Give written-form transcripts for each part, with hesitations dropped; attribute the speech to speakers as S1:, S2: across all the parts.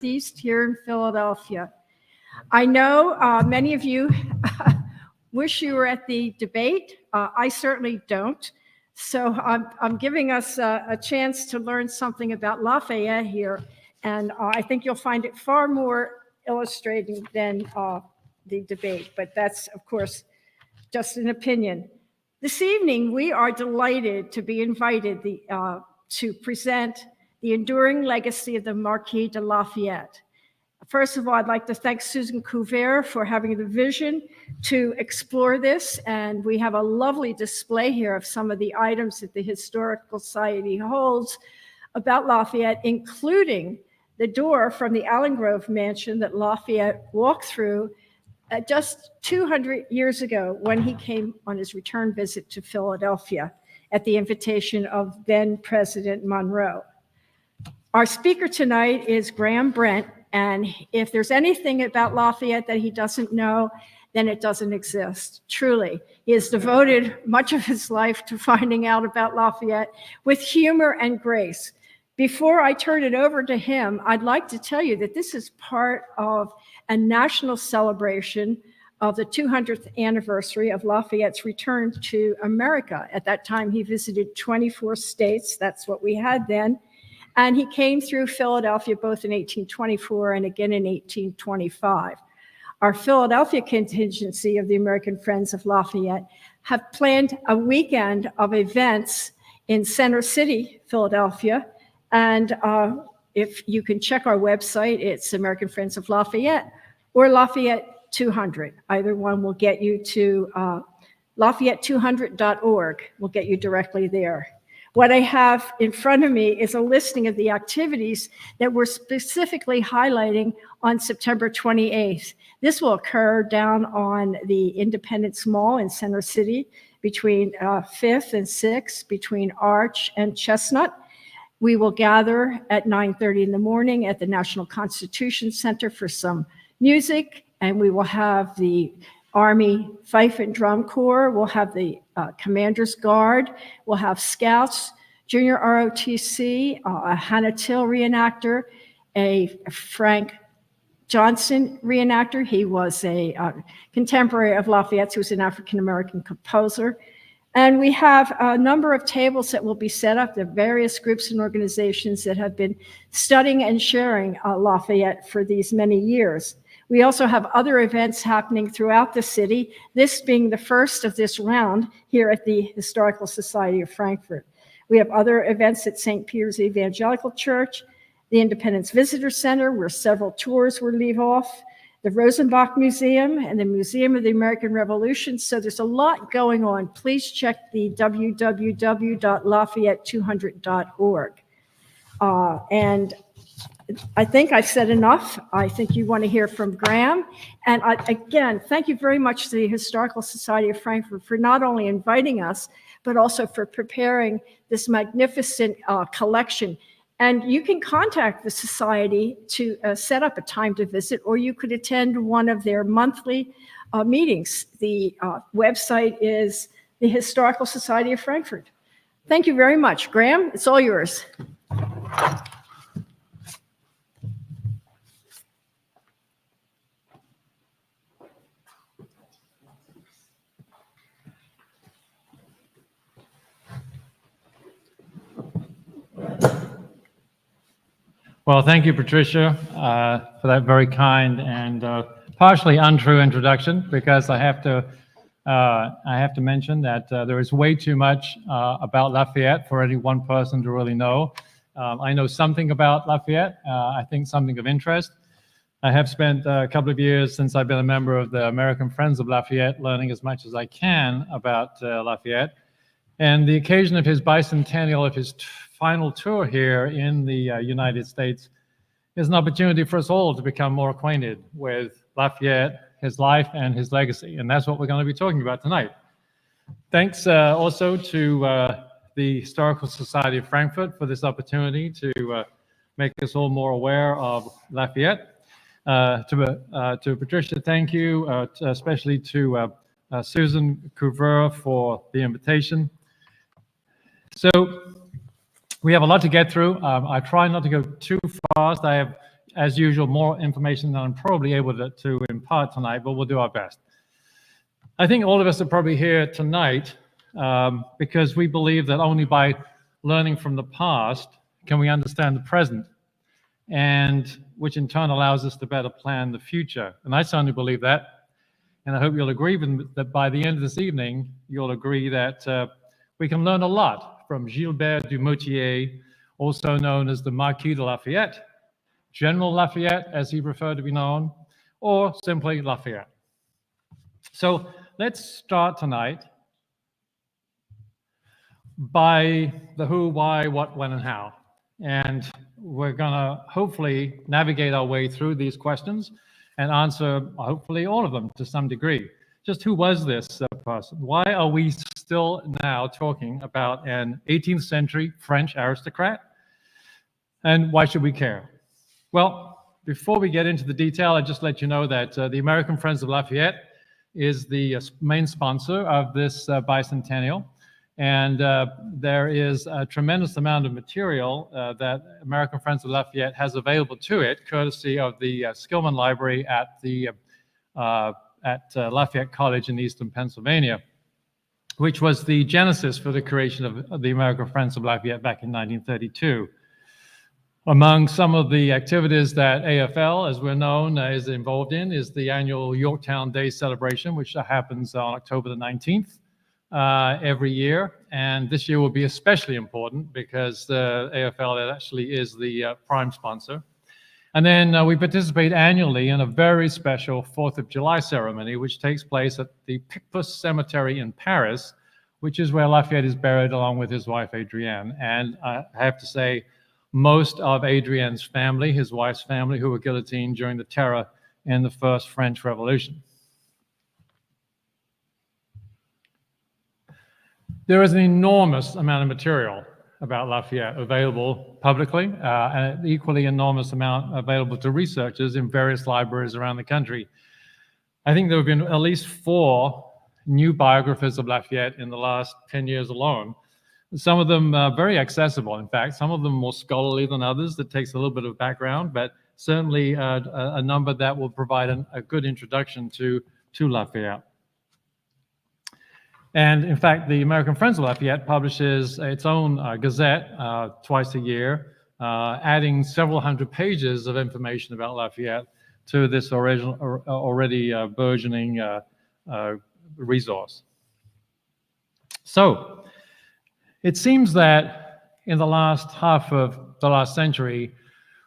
S1: Northeast here in Philadelphia. I know many of you wish you were at the debate. I certainly don't. So I'm giving us a chance to learn something about Lafayette here. And I think you'll find it far more illustrating than the debate. But that's, of course, just an opinion. This evening, we are delighted to be invited to present the enduring legacy of the Marquis de Lafayette. First of all, I'd like to thank Susan Couvert for having the vision to explore this. And we have a lovely display here of some of the items that the Historical Society holds about Lafayette, including the door from the Allen Grove mansion that Lafayette walked through just 200 years ago when he came on his return visit to Philadelphia at the invitation of then President Monroe. Our speaker tonight is Graham Brent, and if there's anything about Lafayette that he doesn't know, then it doesn't exist, truly. He has devoted much of his life to finding out about Lafayette with humor and grace. Before I turn it over to him, I'd like to tell you that this is part of a national celebration of the 200th anniversary of Lafayette's return to America. At that time, he visited 24 states. That's what we had then. And he came through Philadelphia both in 1824 and again in 1825. Our Philadelphia contingency of the American Friends of Lafayette have planned a weekend of events in Center City, Philadelphia. And if you can check our website, it's American Friends of Lafayette or Lafayette 200. Either one will get you to Lafayette200.org. Will get you directly there. What I have in front of me is a listing of the activities that we're specifically highlighting on September 28th. This will occur down on the Independence Mall in Center City between 5th and 6th, between Arch and Chestnut. We will gather at 9:30 in the morning at the National Constitution Center for some music, and we will have the Army Fife and Drum Corps, we'll have the Commander's Guard, we'll have Scouts, Junior ROTC, a Hannah Till reenactor, a Frank Johnson reenactor. He was a contemporary of Lafayette's, who was an African-American composer. And we have a number of tables that will be set up. There are various groups and organizations that have been studying and sharing Lafayette for these many years. We also have other events happening throughout the city, this being the first of this round here at the Historical Society of Frankfurt. We have other events at St. Peter's Evangelical Church, the Independence Visitor Center, where several tours will leave off, the Rosenbach Museum, and the Museum of the American Revolution. So there's a lot going on. Please check the www.lafayette200.org. And I think I've said enough. I think you want to hear from Graham. And again, thank you very much to the Historical Society of Frankfurt for not only inviting us, but also for preparing this magnificent collection. And you can contact the Society to set up a time to visit, or you could attend one of their monthly meetings. The website is the Historical Society of Frankfurt. Thank you very much. Graham, it's all yours.
S2: Well, thank you, Patricia, for that very kind and partially untrue introduction, because I have to mention that there is way too much about Lafayette for any one person to really know. I know something about Lafayette, I think something of interest. I have spent a couple of years since I've been a member of the American Friends of Lafayette learning as much as I can about Lafayette. And the occasion of his bicentennial, of his final tour here in the United States, is an opportunity for us all to become more acquainted with Lafayette, his life, and his legacy. And that's what we're going to be talking about tonight. Thanks also to the Historical Society of Frankfurt for this opportunity to make us all more aware of Lafayette. To Patricia, thank you, especially to Susan Couvert for the invitation. So we have a lot to get through. I try not to go too fast. I have as usual, more information than I'm probably able to impart tonight, but we'll do our best. I think all of us are probably here tonight because we believe that only by learning from the past can we understand the present, and which in turn allows us to better plan the future. And I certainly believe that. And I hope you'll agree with me that by the end of this evening, you'll agree that we can learn a lot from Gilbert du Motier, also known as the Marquis de Lafayette, General Lafayette, as he preferred to be known, or simply Lafayette. So let's start tonight by the who, why, what, when, and how. And we're going to hopefully navigate our way through these questions and answer hopefully all of them to some degree. Just who was this person? Why are we still now talking about an 18th century French aristocrat? And why should we care? Well, before we get into the detail, I'd just let you know that the American Friends of Lafayette is the main sponsor of this bicentennial. And there is a tremendous amount of material that American Friends of Lafayette has available to it, courtesy of the Skillman Library at the Lafayette College in Eastern Pennsylvania, which was the genesis for the creation of the American Friends of Lafayette back in 1932. Among some of the activities that AFL, as we're known, is involved in is the annual Yorktown Day celebration, which happens on October the 19th. Every year, and this year will be especially important because the AFL actually is the prime sponsor. And then we participate annually in a very special 4th of July ceremony, which takes place at the Picpus Cemetery in Paris, which is where Lafayette is buried along with his wife, Adrienne. And I have to say, most of Adrienne's family, his wife's family, who were guillotined during the terror in the First French Revolution. There is an enormous amount of material about Lafayette available publicly, and an equally enormous amount available to researchers in various libraries around the country. I think there have been at least 4 new biographies of Lafayette in the last 10 years alone. Some of them very accessible, in fact, some of them more scholarly than others that takes a little bit of background, but certainly a number that will provide a good introduction to Lafayette. And in fact, the American Friends of Lafayette publishes its own gazette twice a year, adding several hundred pages of information about Lafayette to this already burgeoning resource. So it seems that in the last half of the last century,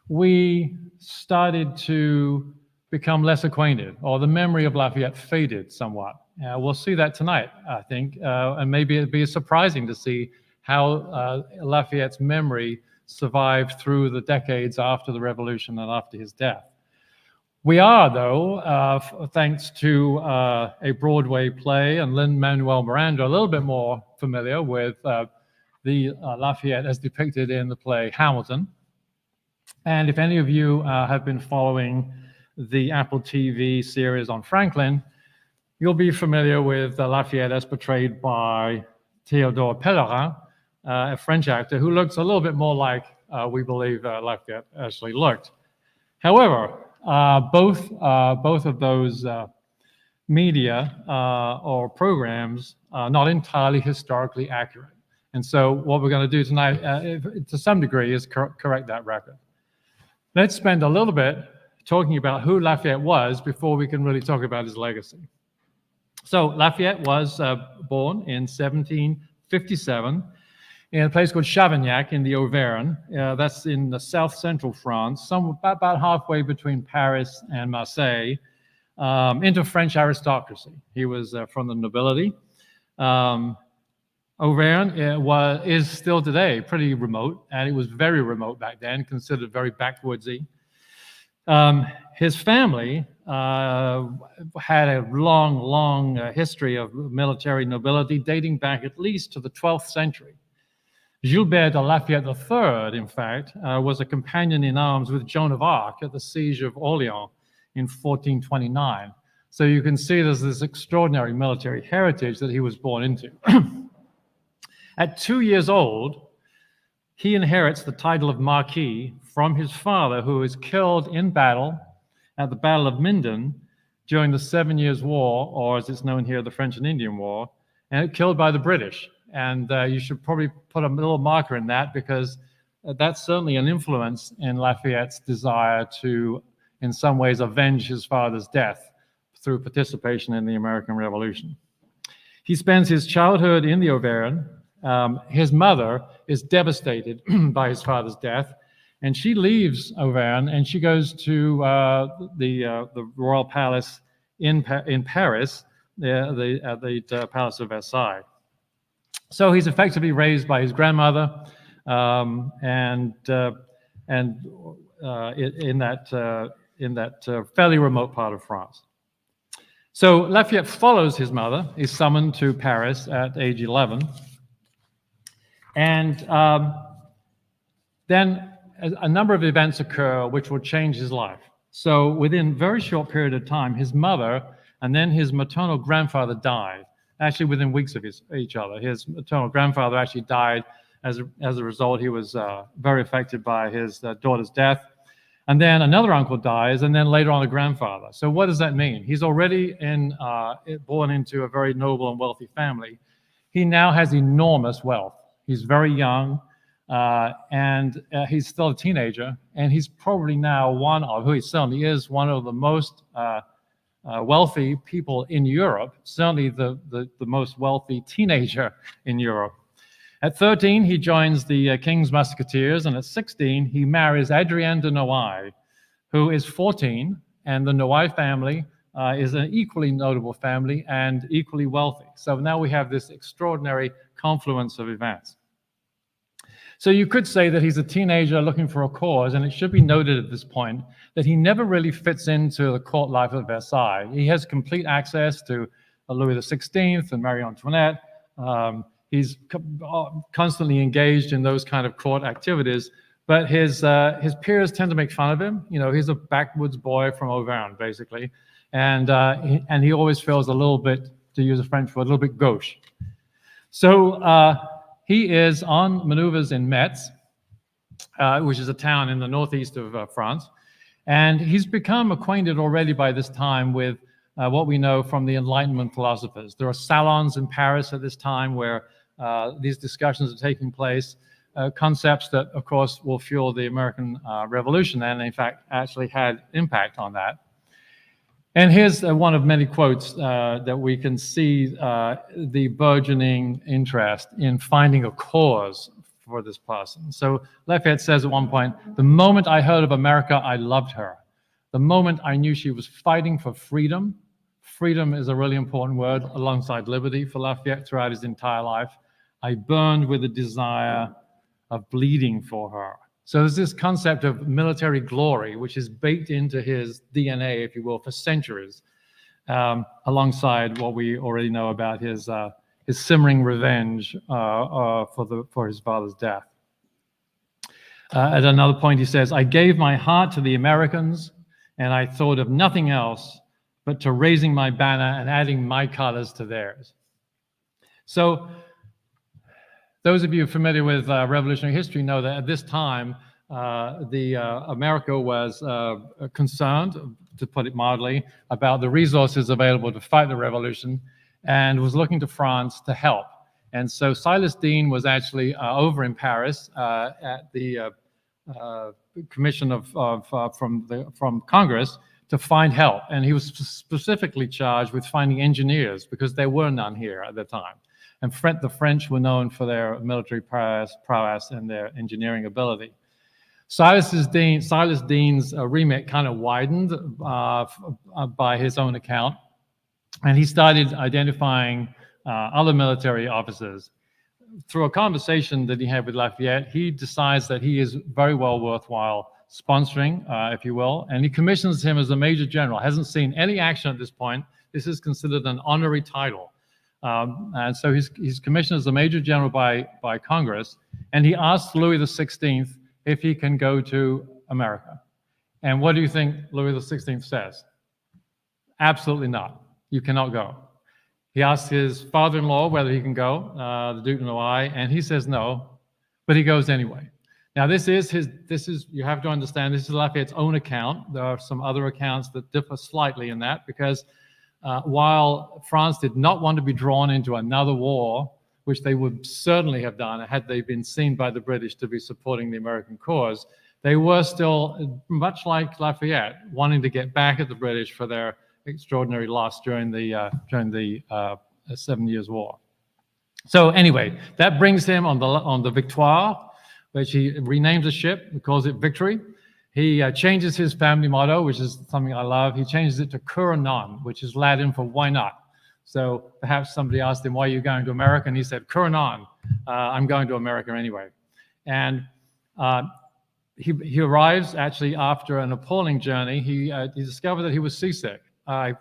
S2: we started to become less acquainted, or the memory of Lafayette faded somewhat. We'll see that tonight, I think, and maybe it'd be surprising to see how Lafayette's memory survived through the decades after the Revolution and after his death. We are, though, thanks to a Broadway play and Lin-Manuel Miranda, a little bit more familiar with the Lafayette as depicted in the play Hamilton. And if any of you have been following the Apple TV series on Franklin, you'll be familiar with Lafayette as portrayed by Théodore Pellerin, a French actor who looks a little bit more like we believe Lafayette actually looked. However, both of those media or programs are not entirely historically accurate. And so what we're going to do tonight, to some degree, is correct that record. Let's spend a little bit talking about who Lafayette was before we can really talk about his legacy. So Lafayette was born in 1757 in a place called Chavignac in the Auvergne. That's in the south-central France, about halfway between Paris and Marseille, into French aristocracy. He was from the nobility. Auvergne is still today pretty remote, and it was very remote back then, considered very backwoodsy. His family had a long history of military nobility dating back at least to the 12th century. Gilbert de Lafayette III, in fact, was a companion in arms with Joan of Arc at the siege of Orleans in 1429. So you can see there's this extraordinary military heritage that he was born into. At 2 years old, he inherits the title of Marquis from his father, who was killed in battle at the Battle of Minden during the 7 Years' War, or as it's known here, the French and Indian War, and killed by the British. And you should probably put a little marker in that, because that's certainly an influence in Lafayette's desire to, in some ways, avenge his father's death through participation in the American Revolution. He spends his childhood in the Auvergne. His mother is devastated by his father's death, and she leaves Auvergne and she goes to the royal palace in Paris, the Palace of Versailles. So he's effectively raised by his grandmother, in that fairly remote part of France. So Lafayette follows his mother. He's summoned to Paris at age 11. And then a number of events occur which will change his life. So within a very short period of time, his mother and then his maternal grandfather died, actually within weeks of each other. His maternal grandfather actually died. As a result, he was very affected by his daughter's death. And then another uncle dies, and then later on a grandfather. So what does that mean? He's already born into a very noble and wealthy family. He now has enormous wealth. He's very young, and he's still a teenager, and he's probably now he certainly is one of the most wealthy people in Europe, certainly the most wealthy teenager in Europe. At 13, he joins the King's Musketeers, and at 16, he marries Adrienne de Noailles, who is 14, and the Noailles family is an equally notable family and equally wealthy. So now we have this extraordinary confluence of events. So you could say that he's a teenager looking for a cause, and it should be noted at this point that he never really fits into the court life of Versailles. He has complete access to Louis XVI and Marie Antoinette. He's constantly engaged in those kind of court activities, but his peers tend to make fun of him. You know, he's a backwoods boy from Auvergne, basically, and he always feels a little bit, to use a French word, a little bit gauche. So he is on maneuvers in Metz, which is a town in the northeast of France, and he's become acquainted already by this time with what we know from the Enlightenment philosophers. There are salons in Paris at this time where these discussions are taking place, concepts that, of course, will fuel the American Revolution, and in fact actually had impact on that. And here's one of many quotes that we can see the burgeoning interest in finding a cause for this person. So Lafayette says at one point, "The moment I heard of America, I loved her. The moment I knew she was fighting for freedom," freedom is a really important word alongside liberty for Lafayette throughout his entire life, "I burned with a desire of bleeding for her." So there's this concept of military glory, which is baked into his DNA, if you will, for centuries, alongside what we already know about his simmering revenge for his father's death. At another point, he says, "I gave my heart to the Americans, and I thought of nothing else but to raising my banner and adding my colors to theirs." So those of you familiar with revolutionary history know that at this time, America was concerned, to put it mildly, about the resources available to fight the revolution, and was looking to France to help. And so Silas Deane was actually over in Paris at the commission from Congress to find help, and he was specifically charged with finding engineers because there were none here at the time. And the French were known for their military prowess and their engineering ability. Silas Deane's remit kind of widened by his own account, and he started identifying other military officers. Through a conversation that he had with Lafayette, he decides that he is very well worthwhile sponsoring, if you will, and he commissions him as a major general. Hasn't seen any action at this point. This is considered an honorary title. And so he's commissioned as a major general by Congress, and he asks Louis XVI if he can go to America. And what do you think Louis XVI says? Absolutely not. You cannot go. He asks his father-in-law whether he can go, the Duke of Noailles, and he says no. but he goes anyway. Now, this is, you have to understand, this is Lafayette's own account. There are some other accounts that differ slightly in that, because while France did not want to be drawn into another war, which they would certainly have done had they been seen by the British to be supporting the American cause, they were still, much like Lafayette, wanting to get back at the British for their extraordinary loss during the 7 Years' War. So anyway, that brings him on the Victoire, which he renames the ship, he calls it Victory. He changes his family motto, which is something I love. He changes it to Cur non, which is Latin for why not. So perhaps somebody asked him, why are you going to America? And he said, Cur non, I'm going to America anyway. And he arrives actually after an appalling journey. He discovered that he was seasick. I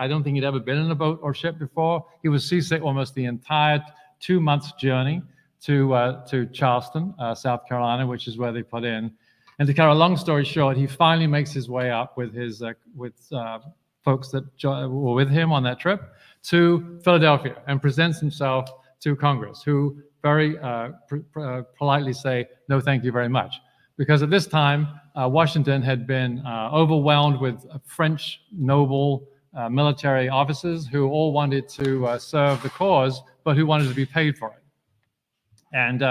S2: don't think he'd ever been in a boat or ship before. He was seasick almost the entire 2 months journey to Charleston, South Carolina, which is where they put in. And to cut a long story short, he finally makes his way up with his folks that were with him on that trip to Philadelphia and presents himself to Congress, who very politely say, no, thank you very much. Because at this time, Washington had been overwhelmed with French noble military officers who all wanted to serve the cause, but who wanted to be paid for it. And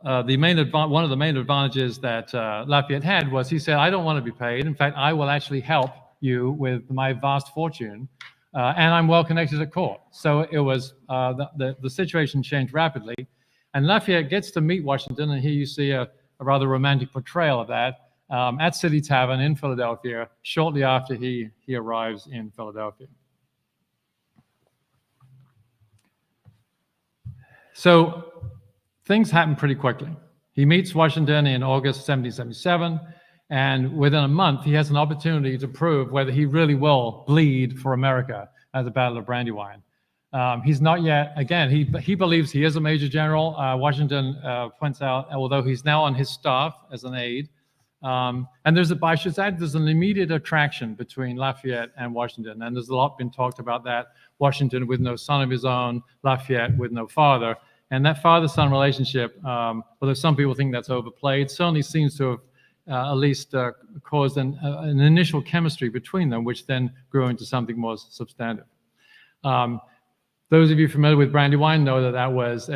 S2: one of the main advantages that Lafayette had was he said, I don't want to be paid. In fact, I will actually help you with my vast fortune, and I'm well connected at court. So it was the situation changed rapidly, and Lafayette gets to meet Washington, and here you see a rather romantic portrayal of that at City Tavern in Philadelphia shortly after he arrives in Philadelphia. So things happen pretty quickly. He meets Washington in August 1777, and within a month, he has an opportunity to prove whether he really will bleed for America at the Battle of Brandywine. He's not yet, again, he believes he is a major general. Washington points out, although he's now on his staff as an aide, and I should add, there's an immediate attraction between Lafayette and Washington, and there's a lot been talked about that. Washington with no son of his own, Lafayette with no father. And that father-son relationship, although some people think that's overplayed, certainly seems to have at least caused an initial chemistry between them, which then grew into something more substantive. Those of you familiar with Brandywine know that that was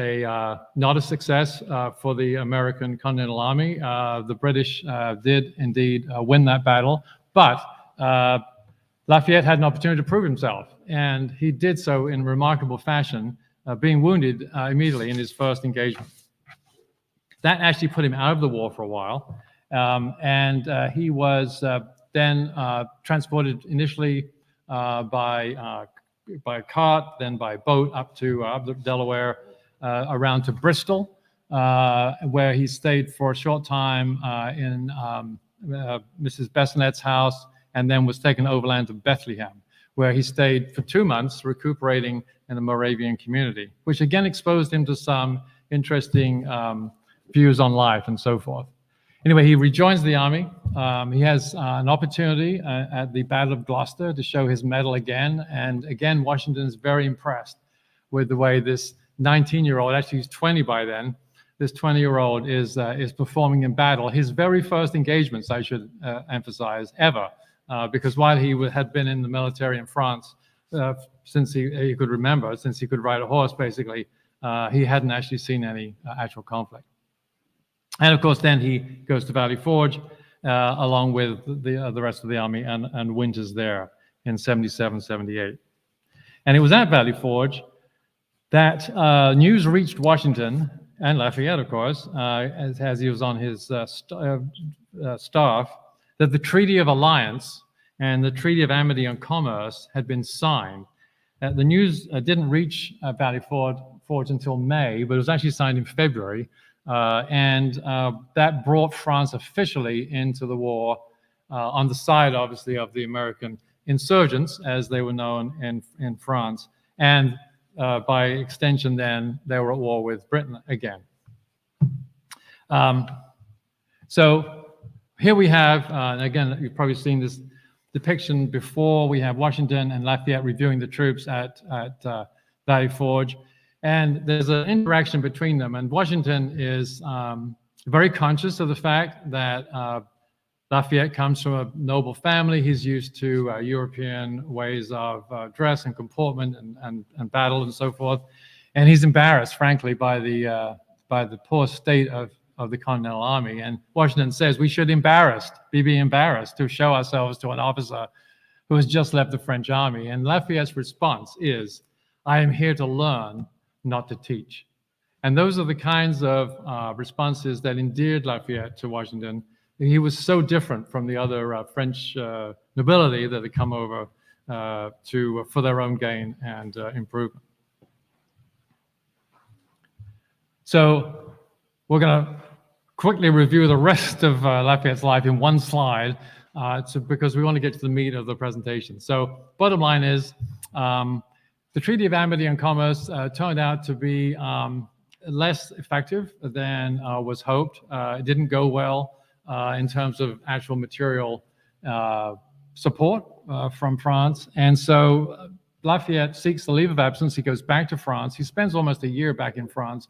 S2: not a success for the American Continental Army. The British did indeed win that battle, but Lafayette had an opportunity to prove himself, and he did so in remarkable fashion, being wounded immediately in his first engagement. That actually put him out of the war for a while, and he was then transported initially by cart, then by boat up to Delaware, around to Bristol, where he stayed for a short time in Mrs. Bessenet's house, and then was taken overland to Bethlehem, where he stayed for 2 months recuperating in the Moravian community, which again exposed him to some interesting views on life and so forth. Anyway, he rejoins the army. He has an opportunity at the Battle of Gloucester to show his mettle again. And again, Washington is very impressed with the way this 19-year-old, actually he's 20 by then, this 20-year-old is performing in battle. His very first engagements, I should emphasize, ever, because while he had been in the military in France since he could remember, since he could ride a horse, basically, he hadn't actually seen any actual conflict. And of course, then he goes to Valley Forge along with the rest of the army and winters there in 77, 78. And it was at Valley Forge that news reached Washington and Lafayette, of course, as he was on his staff, that the Treaty of Alliance and the Treaty of Amity and Commerce had been signed. The news didn't reach Valley Forge until May, but it was actually signed in February. And that brought France officially into the war on the side, obviously, of the American insurgents, as they were known in France. And by extension, then, they were at war with Britain again. So here we have, and again, you've probably seen this depiction before. We have Washington and Lafayette reviewing the troops at Valley Forge. And there's an interaction between them. And Washington is very conscious of the fact that Lafayette comes from a noble family. He's used to European ways of dress and comportment and battle and so forth. And he's embarrassed, frankly, by the poor state of the Continental Army. And Washington says we should be embarrassed to show ourselves to an officer who has just left the French army. And Lafayette's response is, I am here to learn, not to teach. And those are the kinds of responses that endeared Lafayette to Washington. He was so different from the other French nobility that had come over for their own gain and improvement. So we're going to quickly review the rest of Lafayette's life in one slide because we want to get to the meat of the presentation. So bottom line is the Treaty of Amity and Commerce turned out to be less effective than was hoped. It didn't go well in terms of actual material support from France. And so Lafayette seeks the leave of absence. He goes back to France. He spends almost a year back in France,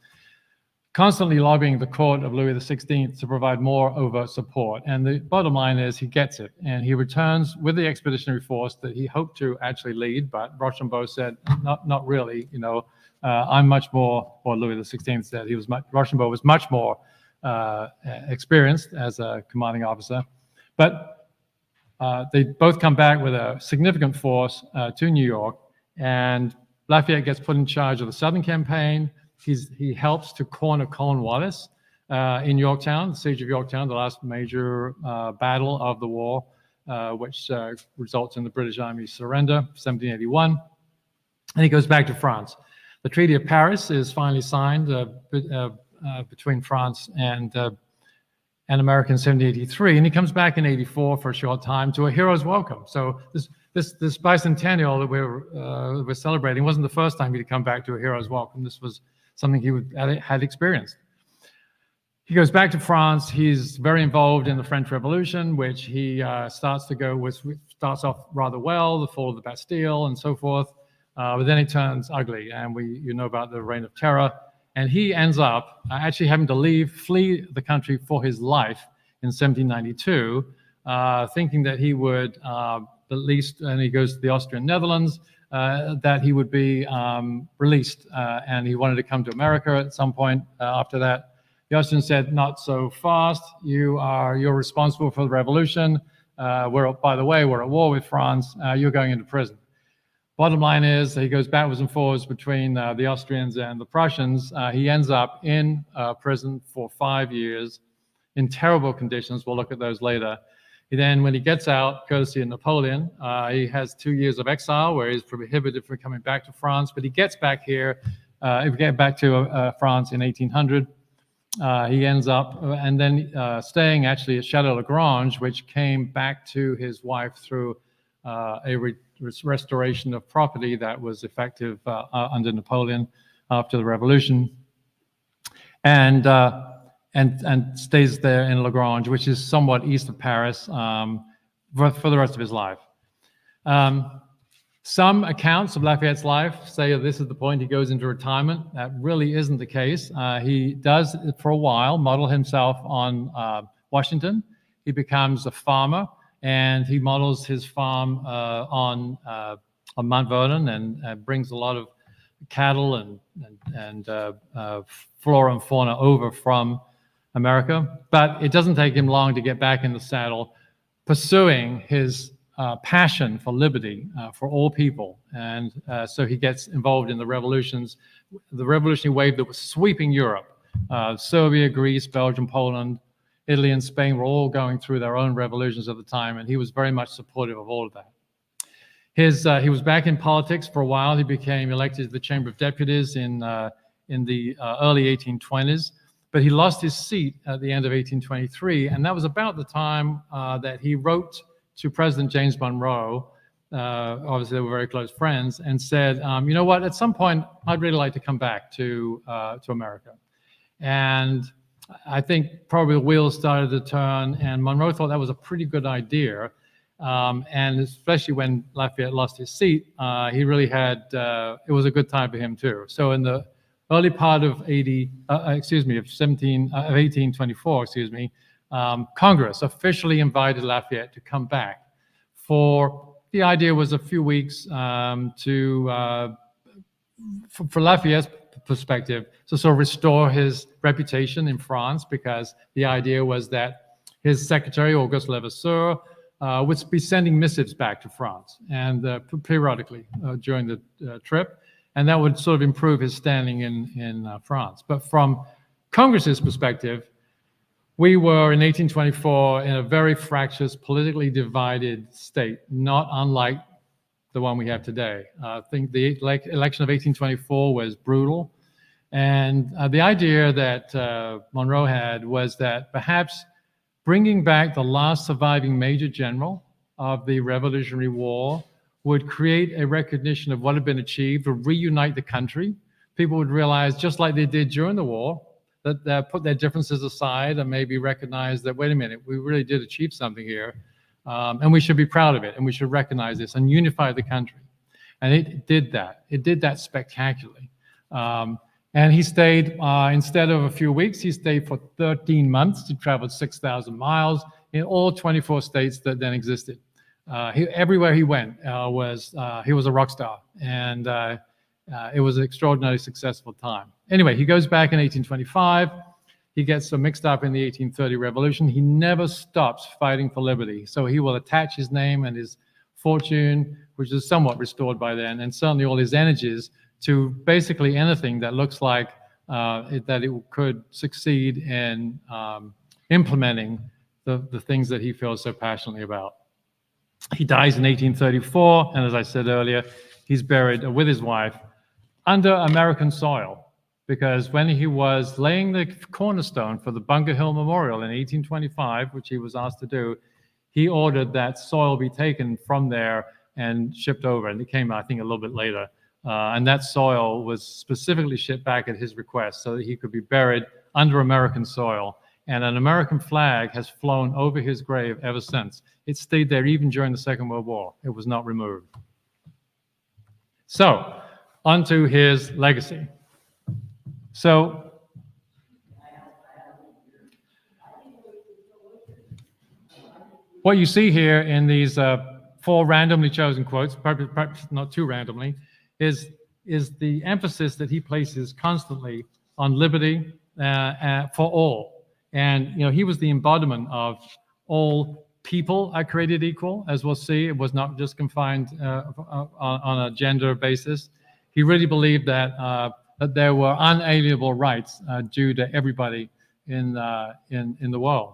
S2: constantly lobbying the court of Louis XVI to provide more overt support. And the bottom line is he gets it. And he returns with the expeditionary force that he hoped to actually lead, but Rochambeau said, not really, I'm much more, or Louis XVI said, Rochambeau was much more experienced as a commanding officer. But they both come back with a significant force to New York, and Lafayette gets put in charge of the Southern campaign. He helps to corner Cornwallis in Yorktown, the siege of Yorktown, the last major battle of the war, which results in the British Army's surrender, 1781. And he goes back to France. The Treaty of Paris is finally signed between France and America in 1783, and he comes back in 84 for a short time to a hero's welcome. So this bicentennial that we're celebrating wasn't the first time he'd come back to a hero's welcome. This was something he had experienced. He goes back to France. He's very involved in the French Revolution, which he starts off rather well, the fall of the Bastille and so forth. But then it turns ugly, and you know about the Reign of Terror. And he ends up actually having to flee the country for his life in 1792, thinking that he would at least, and he goes to the Austrian Netherlands, that he would be released, and he wanted to come to America at some point after that. The Austrians said, not so fast. You're responsible for the revolution. By the way, we're at war with France. You're going into prison. Bottom line is he goes backwards and forwards between the Austrians and the Prussians. He ends up in prison for 5 years in terrible conditions. We'll look at those later. Then when he gets out, courtesy of Napoleon, he has 2 years of exile where he's prohibited from coming back to France, but he gets back here, back to France in 1800. He ends up and then staying actually at Chateau Lagrange, which came back to his wife through a restoration of property that was effective under Napoleon after the Revolution, and stays there in Lagrange, which is somewhat east of Paris, for the rest of his life. Some accounts of Lafayette's life say that this is the point he goes into retirement. That really isn't the case. He does, for a while, model himself on Washington. He becomes a farmer, and he models his farm on Mount Vernon and brings a lot of cattle and flora and fauna over from America. But it doesn't take him long to get back in the saddle, pursuing his passion for liberty for all people. And so he gets involved in the revolutionary wave that was sweeping Europe. Serbia, Greece, Belgium, Poland, Italy, and Spain were all going through their own revolutions at the time, and he was very much supportive of all of that. He was back in politics for a while. He became elected to the Chamber of Deputies in the early 1820s, but he lost his seat at the end of 1823, and that was about the time that he wrote to President James Monroe. Obviously, they were very close friends, and said, you know what, at some point, I'd really like to come back to America. And I think probably the wheels started to turn, and Monroe thought that was a pretty good idea. And especially when Lafayette lost his seat, he really had, it was a good time for him too. So in the early part of 1824, Congress officially invited Lafayette to come back. The idea was a few weeks for Lafayette's perspective, to sort of restore his reputation in France, because the idea was that his secretary, Auguste Levasseur, would be sending missives back to France and periodically during the trip, and that would sort of improve his standing in France. But from Congress's perspective, we were in 1824 in a very fractious, politically divided state, not unlike the one we have today. I think the election of 1824 was brutal. And the idea that Monroe had was that perhaps bringing back the last surviving Major General of the Revolutionary War would create a recognition of what had been achieved, would reunite the country. People would realize, just like they did during the war, that they put their differences aside and maybe recognize that, wait a minute, we really did achieve something here. And we should be proud of it, and we should recognize this and unify the country. And it did that. It did that spectacularly. And he stayed, instead of a few weeks, he stayed for 13 months. He traveled 6,000 miles in all 24 states that then existed. Everywhere he went, he was a rock star. And it was an extraordinarily successful time. Anyway, he goes back in 1825. He gets so mixed up in the 1830 revolution. He never stops fighting for liberty. So he will attach his name and his fortune, which is somewhat restored by then, and certainly all his energies, to basically anything that looks like that it could succeed in implementing the things that he feels so passionately about. He dies in 1834, and as I said earlier, he's buried with his wife under American soil, because when he was laying the cornerstone for the Bunker Hill Memorial in 1825, which he was asked to do, he ordered that soil be taken from there and shipped over, and it came, I think, a little bit later. And that soil was specifically shipped back at his request so that he could be buried under American soil. And an American flag has flown over his grave ever since. It stayed there even during the Second World War. It was not removed. So, on to his legacy. So, what you see here in these 4 randomly chosen quotes, perhaps not too randomly, is the emphasis that he places constantly on liberty for all. And he was the embodiment of all people are created equal, as we'll see. It was not just confined on a gender basis. He really believed that there were unalienable rights due to everybody in the world,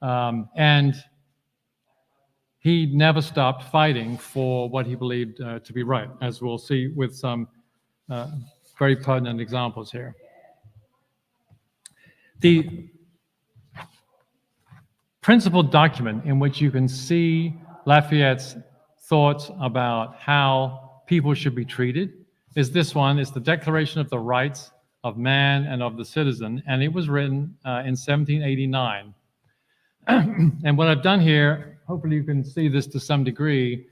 S2: and he never stopped fighting for what he believed to be right, as we'll see with some very pertinent examples here. The principal document in which you can see Lafayette's thoughts about how people should be treated is this one. It's the Declaration of the Rights of Man and of the Citizen, and it was written in 1789. And what I've done here, hopefully you can see this to some degree,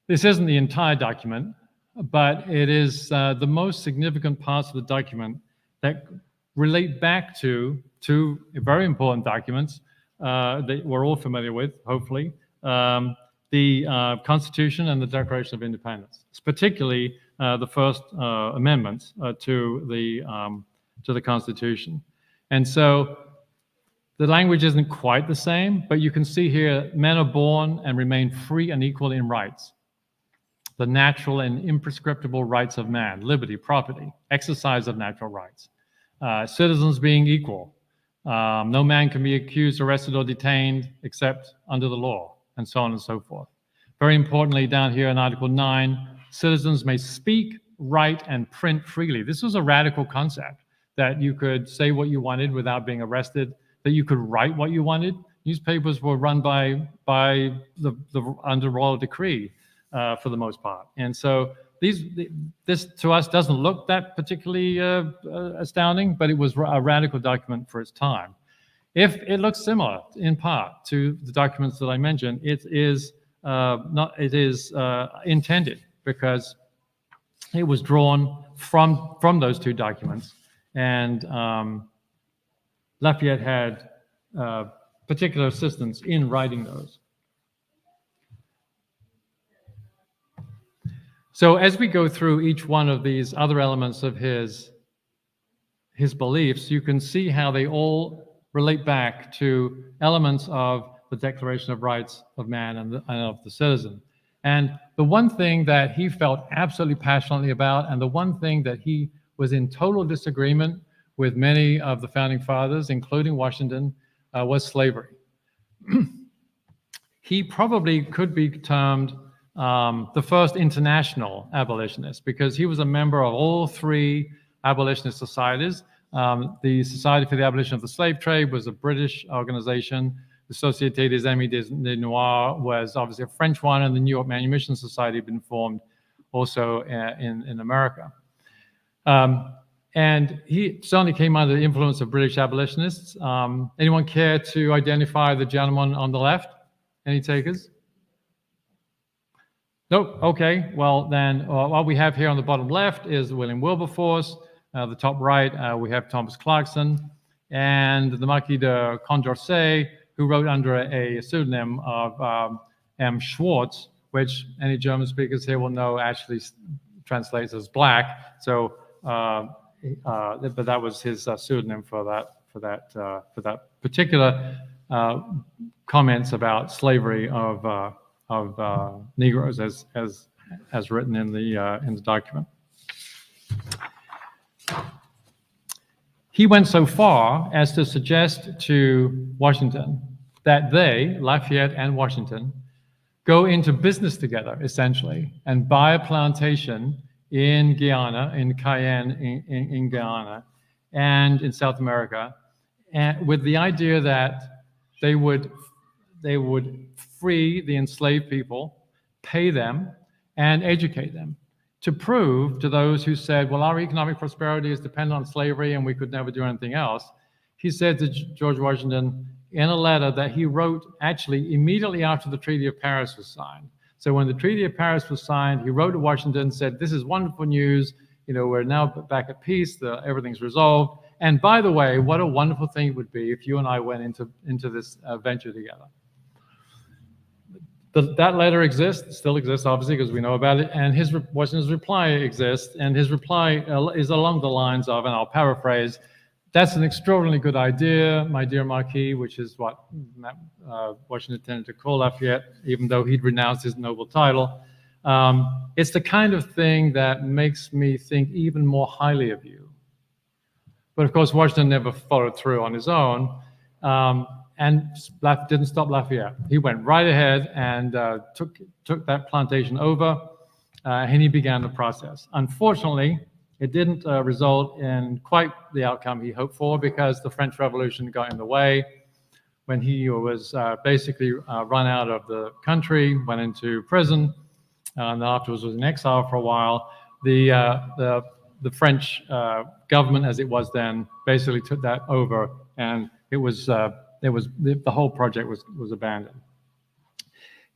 S2: this isn't the entire document, but it is the most significant parts of the document that relate back to 2 very important documents that we're all familiar with, hopefully, the Constitution and the Declaration of Independence, particularly the first amendments to the Constitution. And so the language isn't quite the same, but you can see here, men are born and remain free and equal in rights. The natural and imprescriptible rights of man, liberty, property, exercise of natural rights. Citizens being equal. No man can be accused, arrested, or detained except under the law, and so on and so forth. Very importantly, down here in Article 9, citizens may speak, write, and print freely. This was a radical concept, that you could say what you wanted without being arrested, that you could write what you wanted. Newspapers were run by the under royal decree for the most part. And so this to us doesn't look that particularly astounding, but it was a radical document for its time. If it looks similar in part to the documents that I mentioned, it is intended, because it was drawn from those two documents, and Lafayette had particular assistance in writing those. So as we go through each one of these other elements of his beliefs, you can see how they all relate back to elements of the Declaration of Rights of Man and of the citizen. And the one thing that he felt absolutely passionately about, and the one thing that he was in total disagreement with many of the founding fathers, including Washington, was slavery. He probably could be termed the first international abolitionist, because he was a member of all three abolitionist societies. The Society for the Abolition of the Slave Trade was a British organization. The Société des Amis des Noirs was obviously a French one, and the New York Manumission Society had been formed also in America. And he certainly came under the influence of British abolitionists. Anyone care to identify the gentleman on the left? Any takers? Nope. Okay. Well, then what we have here on the bottom left is William Wilberforce. The top right, we have Thomas Clarkson, and the Marquis de Condorcet, who wrote under a pseudonym of M. Schwartz, which any German speakers here will know actually translates as black. So, but that was his pseudonym for that particular comments about slavery of Negroes, as written in the document. He went so far as to suggest to Washington that they, Lafayette and Washington, go into business together, essentially, and buy a plantation in Guyana, in Cayenne, in Guyana, and in South America, and with the idea that they would free the enslaved people, pay them, and educate them, to prove to those who said, well, our economic prosperity is dependent on slavery and we could never do anything else. He said to George Washington in a letter that he wrote actually immediately after the Treaty of Paris was signed. So when the Treaty of Paris was signed, he wrote to Washington and said, this is wonderful news. You know, we're now back at peace. Everything's resolved. And by the way, what a wonderful thing it would be if you and I went into this venture together. That letter exists, still exists, obviously, because we know about it, and Washington's reply exists, and his reply is along the lines of, and I'll paraphrase, that's an extraordinarily good idea, my dear Marquis, which is what Washington tended to call Lafayette, even though he'd renounced his noble title. It's the kind of thing that makes me think even more highly of you. But of course, Washington never followed through on his own. And didn't stop Lafayette. He went right ahead and took that plantation over, and he began the process. Unfortunately, it didn't result in quite the outcome he hoped for, because the French Revolution got in the way. When he was basically run out of the country, went into prison, and afterwards was in exile for a while, the French government, as it was then, basically took that over, and the whole project was abandoned.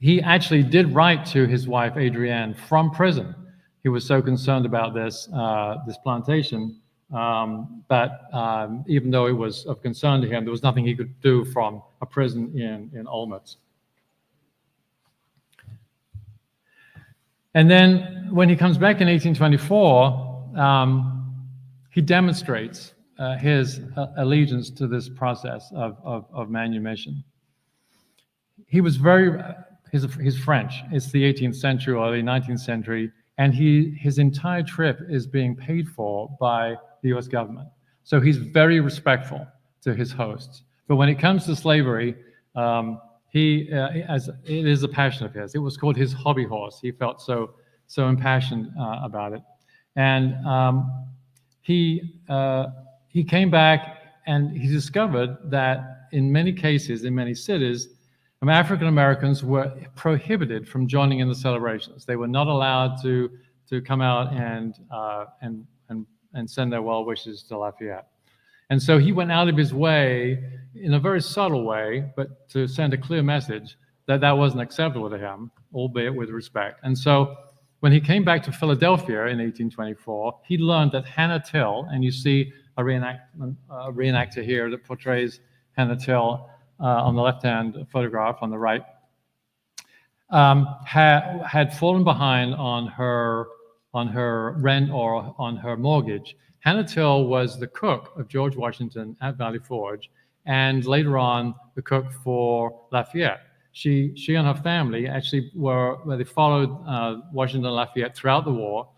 S2: He actually did write to his wife Adrienne from prison. He was so concerned about this plantation, but even though it was of concern to him, there was nothing he could do from a prison in Olmutz. And then when he comes back in 1824, he demonstrates his allegiance to this process of manumission. He was he's French. It's the 18th century or early 19th century, and his entire trip is being paid for by the U.S. government. So he's very respectful to his hosts. But when it comes to slavery, it is a passion of his. It was called his hobby horse. He felt so impassioned about it, and he came back and he discovered that in many cases, in many cities, African Americans were prohibited from joining in the celebrations. They were not allowed to come out and send their well wishes to Lafayette. And so he went out of his way, in a very subtle way, but to send a clear message that that wasn't acceptable to him, albeit with respect. And so when he came back to Philadelphia in 1824, he learned that Hannah Till, and you see a reenactor here that portrays Hannah Till on the left-hand photograph on the right, had fallen behind on her rent or on her mortgage. Hannah Till was the cook of George Washington at Valley Forge, and later on the cook for Lafayette. She and her family actually they followed Washington and Lafayette throughout the war.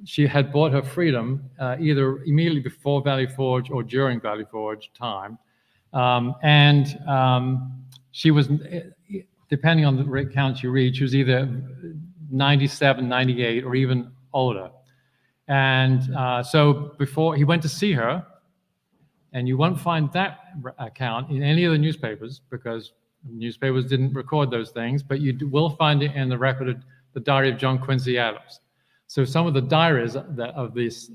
S2: She had bought her freedom either immediately before Valley Forge or during Valley Forge time. She was, depending on the count you read, she was either 97, 98, or even older. And so before he went to see her, and you won't find that account in any of the newspapers because newspapers didn't record those things, but you will find it in the record of the diary of John Quincy Adams. So some of the diaries of this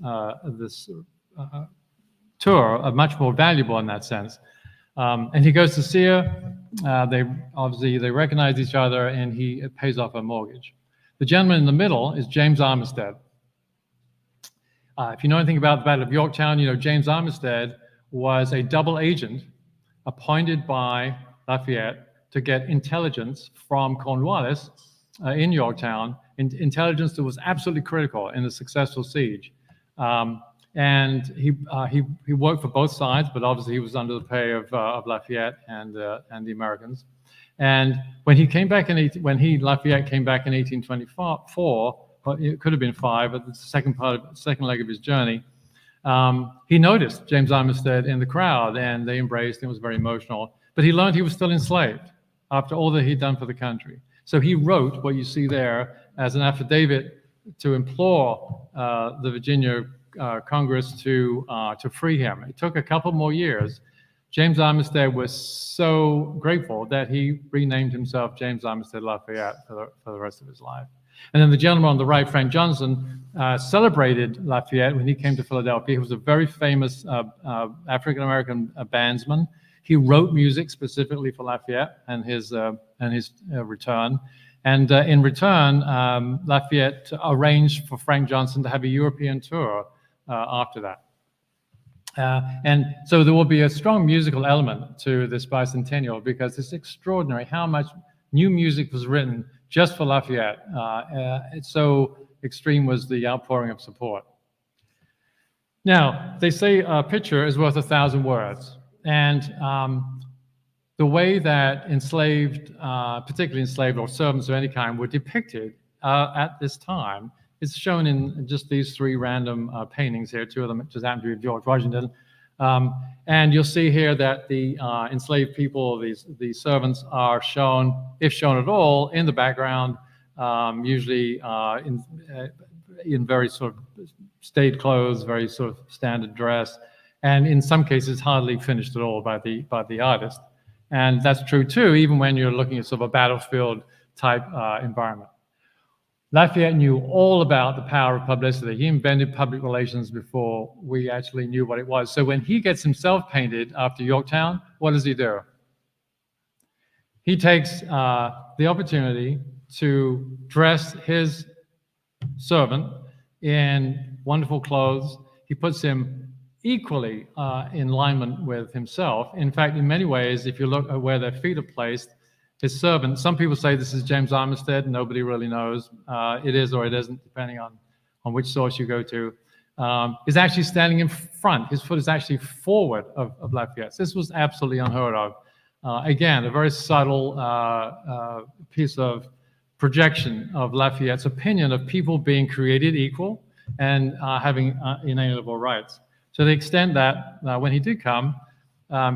S2: tour are much more valuable in that sense. And he goes to see her. They recognize each other, and he pays off her mortgage. The gentleman in the middle is James Armistead. If you know anything about the Battle of Yorktown, you know James Armistead was a double agent appointed by Lafayette to get intelligence from Cornwallis in Yorktown, intelligence that was absolutely critical in the successful siege. And he worked for both sides, but obviously he was under the pay of Lafayette and the Americans. And when he came back Lafayette came back in 1824, but it could have been 5, but the second leg of his journey, he noticed James Armistead in the crowd, and they embraced, and it was very emotional. But he learned he was still enslaved after all that he'd done for the country. So he wrote what you see there as an affidavit to implore the Virginia Congress to free him. It took a couple more years. James Armistead was so grateful that he renamed himself James Armistead Lafayette for the rest of his life. And then the gentleman on the right, Frank Johnson, celebrated Lafayette when he came to Philadelphia. He was a very famous African-American bandsman. He wrote music specifically for Lafayette and his return. And in return, Lafayette arranged for Frank Johnson to have a European tour after that. And so there will be a strong musical element to this bicentennial because it's extraordinary how much new music was written just for Lafayette. It's so extreme was the outpouring of support. Now, they say a picture is worth 1,000 words. And the way that enslaved, particularly enslaved or servants of any kind, were depicted at this time is shown in just these 3 random paintings here. 2 of them just happen to be of George Washington. And you'll see here that the enslaved people, these servants, are shown, if shown at all, in the background, usually in very sort of staid clothes, very sort of standard dress, and in some cases hardly finished at all by the artist. And that's true too, even when you're looking at sort of a battlefield type environment. Lafayette knew all about the power of publicity. He invented public relations before we actually knew what it was. So when he gets himself painted after Yorktown, what does he do? He takes the opportunity to dress his servant in wonderful clothes. He puts him equally in alignment with himself. In fact, in many ways, if you look at where their feet are placed, his servant, some people say this is James Armistead. Nobody really knows. It is or it isn't, depending on which source you go to. Is actually standing in front. His foot is actually forward of Lafayette's. This was absolutely unheard of. Again, a very subtle piece of projection of Lafayette's opinion of people being created equal and having inalienable rights. To the extent that when he did come,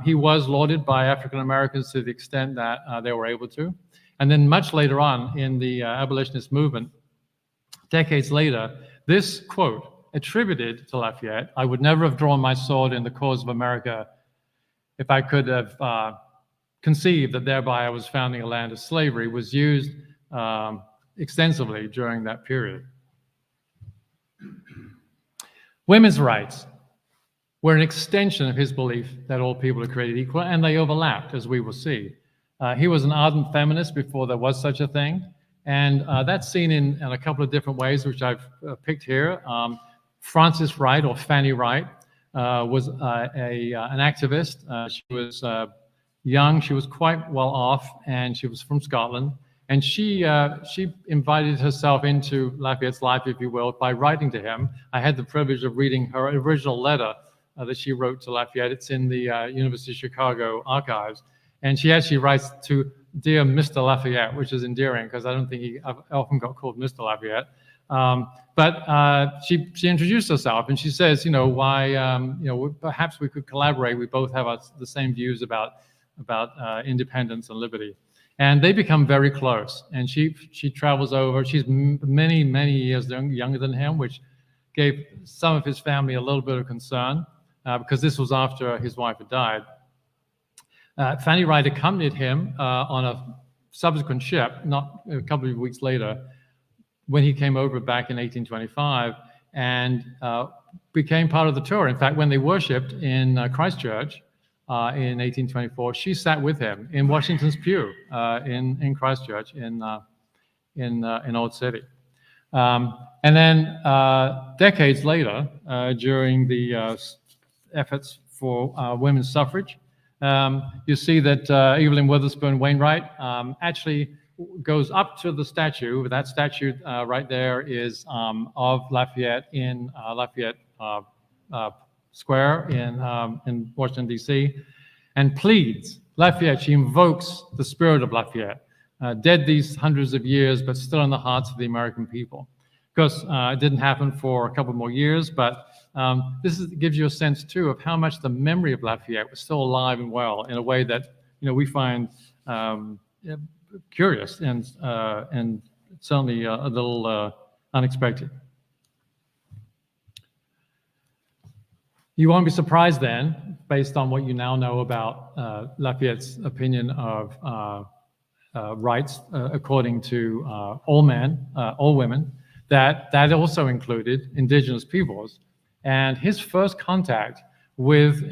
S2: he was lauded by African Americans to the extent that they were able to. And then much later on in the abolitionist movement, decades later, this quote attributed to Lafayette, "I would never have drawn my sword in the cause of America if I could have conceived that thereby I was founding a land of slavery," was used extensively during that period. Women's rights were an extension of his belief that all people are created equal, and they overlapped, as we will see. He was an ardent feminist before there was such a thing, And that's seen in a couple of different ways, which I've picked here. Frances Wright, or Fanny Wright, was an activist. She was young, she was quite well off, and she was from Scotland. And she invited herself into Lafayette's life, if you will, by writing to him. I had the privilege of reading her original letter that she wrote to Lafayette. It's in the University of Chicago archives. And she actually writes to Dear Mr. Lafayette, which is endearing because I don't think he often got called Mr. Lafayette. But she introduced herself, and she says, perhaps we could collaborate. We both have the same views about independence and liberty. And they become very close. And she travels over. She's many, many years younger than him, which gave some of his family a little bit of concern because this was after his wife had died. Fanny Wright accompanied him on a subsequent ship, not a couple of weeks later, when he came over back in 1825, and became part of the tour. In fact, when they worshipped in Christchurch in 1824, she sat with him in Washington's pew in Christchurch in Old City. And then decades later, during the efforts for women's suffrage, you see that Evelyn Witherspoon Wainwright actually goes up to the statue. That statue right there is of Lafayette in Lafayette Square in Washington, D.C., and pleads Lafayette. She invokes the spirit of Lafayette, dead these hundreds of years, but still in the hearts of the American people. Of course, it didn't happen for a couple more years, but this gives you a sense, too, of how much the memory of Lafayette was still alive and well in a way that we find curious and certainly a little unexpected. You won't be surprised then, based on what you now know about Lafayette's opinion of rights according to all men, all women, that also included indigenous peoples. And his first contact with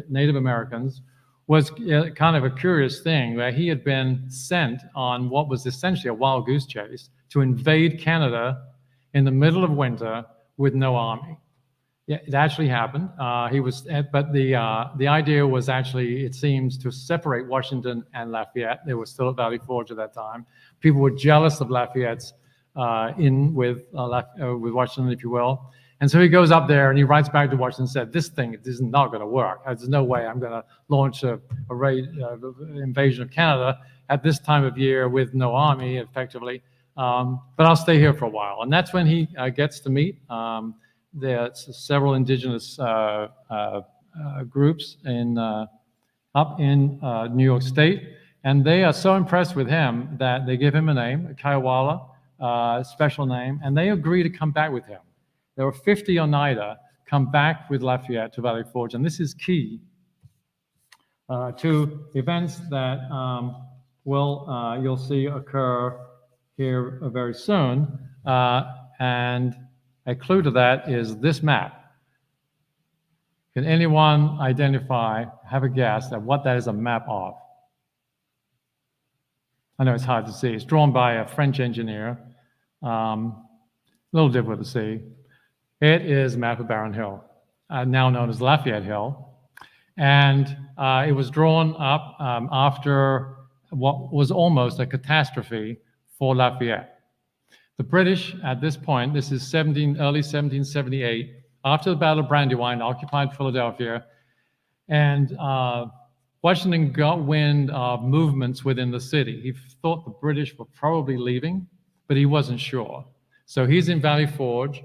S2: Native Americans was kind of a curious thing, where he had been sent on what was essentially a wild goose chase to invade Canada in the middle of winter with no army. Yeah, it actually happened. But the idea was actually, it seems, to separate Washington and Lafayette. They were still at Valley Forge at that time. People were jealous of Lafayette's with Washington, if you will. And so he goes up there and he writes back to Washington and said, this thing is not going to work. There's no way I'm going to launch an invasion of Canada at this time of year with no army, effectively. But I'll stay here for a while. And that's when he gets to meet there's several indigenous groups up in New York State. And they are so impressed with him that they give him a name, Kiowa, special name, and they agree to come back with him. There were 50 Oneida come back with Lafayette to Valley Forge, and this is key to events that you'll see occur here very soon. And a clue to that is this map. Can anyone identify, have a guess at what that is a map of? I know it's hard to see. It's drawn by a French engineer, a little difficult to see. It is a map of Barron Hill, now known as Lafayette Hill. And it was drawn up after what was almost a catastrophe for Lafayette. The British, at this point, this is early 1778, after the Battle of Brandywine, occupied Philadelphia, and Washington got wind of movements within the city. He thought the British were probably leaving, but he wasn't sure. So he's in Valley Forge,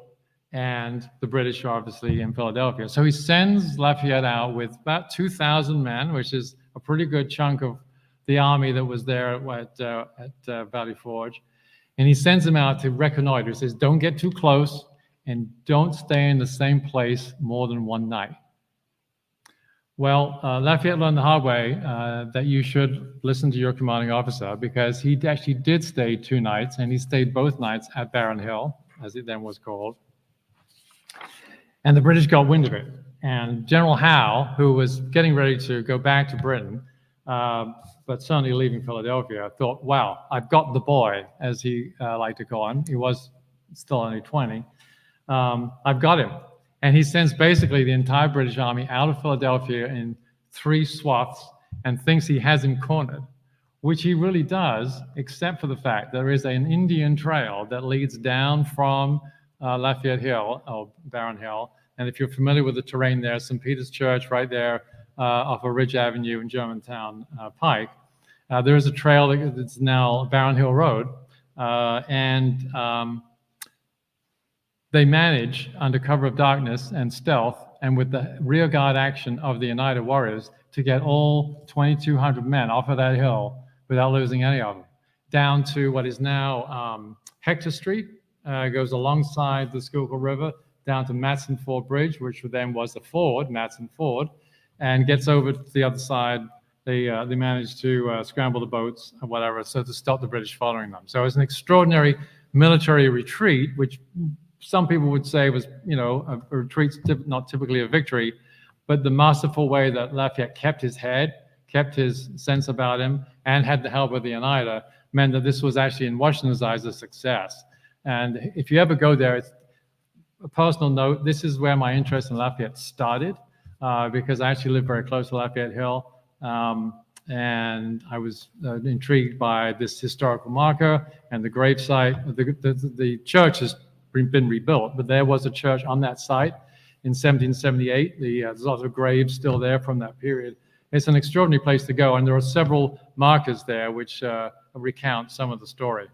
S2: and the British are obviously in Philadelphia. So he sends Lafayette out with about 2,000 men, which is a pretty good chunk of the army that was there at Valley Forge. And he sends them out to reconnoiter. He says, don't get too close and don't stay in the same place more than one night. Well, Lafayette learned the hard way that you should listen to your commanding officer, because he actually did stay 2 nights, and he stayed both nights at Barron Hill, as it then was called. And the British got wind of it. And General Howe, who was getting ready to go back to Britain, but certainly leaving Philadelphia, I thought, wow, I've got the boy, as he liked to call him. He was still only 20. I've got him. And he sends basically the entire British Army out of Philadelphia in 3 swaths and thinks he has him cornered, which he really does, except for the fact there is an Indian trail that leads down from Lafayette Hill, or Barron Hill. And if you're familiar with the terrain there, St. Peter's Church right there off of Ridge Avenue in Germantown Pike. There is a trail that's now Barron Hill Road. They manage, under cover of darkness and stealth, and with the rear guard action of the United Warriors, to get all 2,200 men off of that hill without losing any of them, down to what is now Hector Street, goes alongside the Schuylkill River, down to Matson Ford Bridge, which then was the ford, Matson Ford, and gets over to the other side. They managed to scramble the boats or whatever, so to stop the British following them. So it was an extraordinary military retreat, which some people would say was, a retreat, not typically a victory, but the masterful way that Lafayette kept his head, kept his sense about him, and had the help of the Oneida, meant that this was actually, in Washington's eyes, a success. And if you ever go there, it's a personal note, this is where my interest in Lafayette started, because I actually lived very close to Lafayette Hill, and I was intrigued by this historical marker and the gravesite. The church has been rebuilt, but there was a church on that site in 1778. There's lots of graves still there from that period. It's an extraordinary place to go, and there are several markers there which recount some of the story.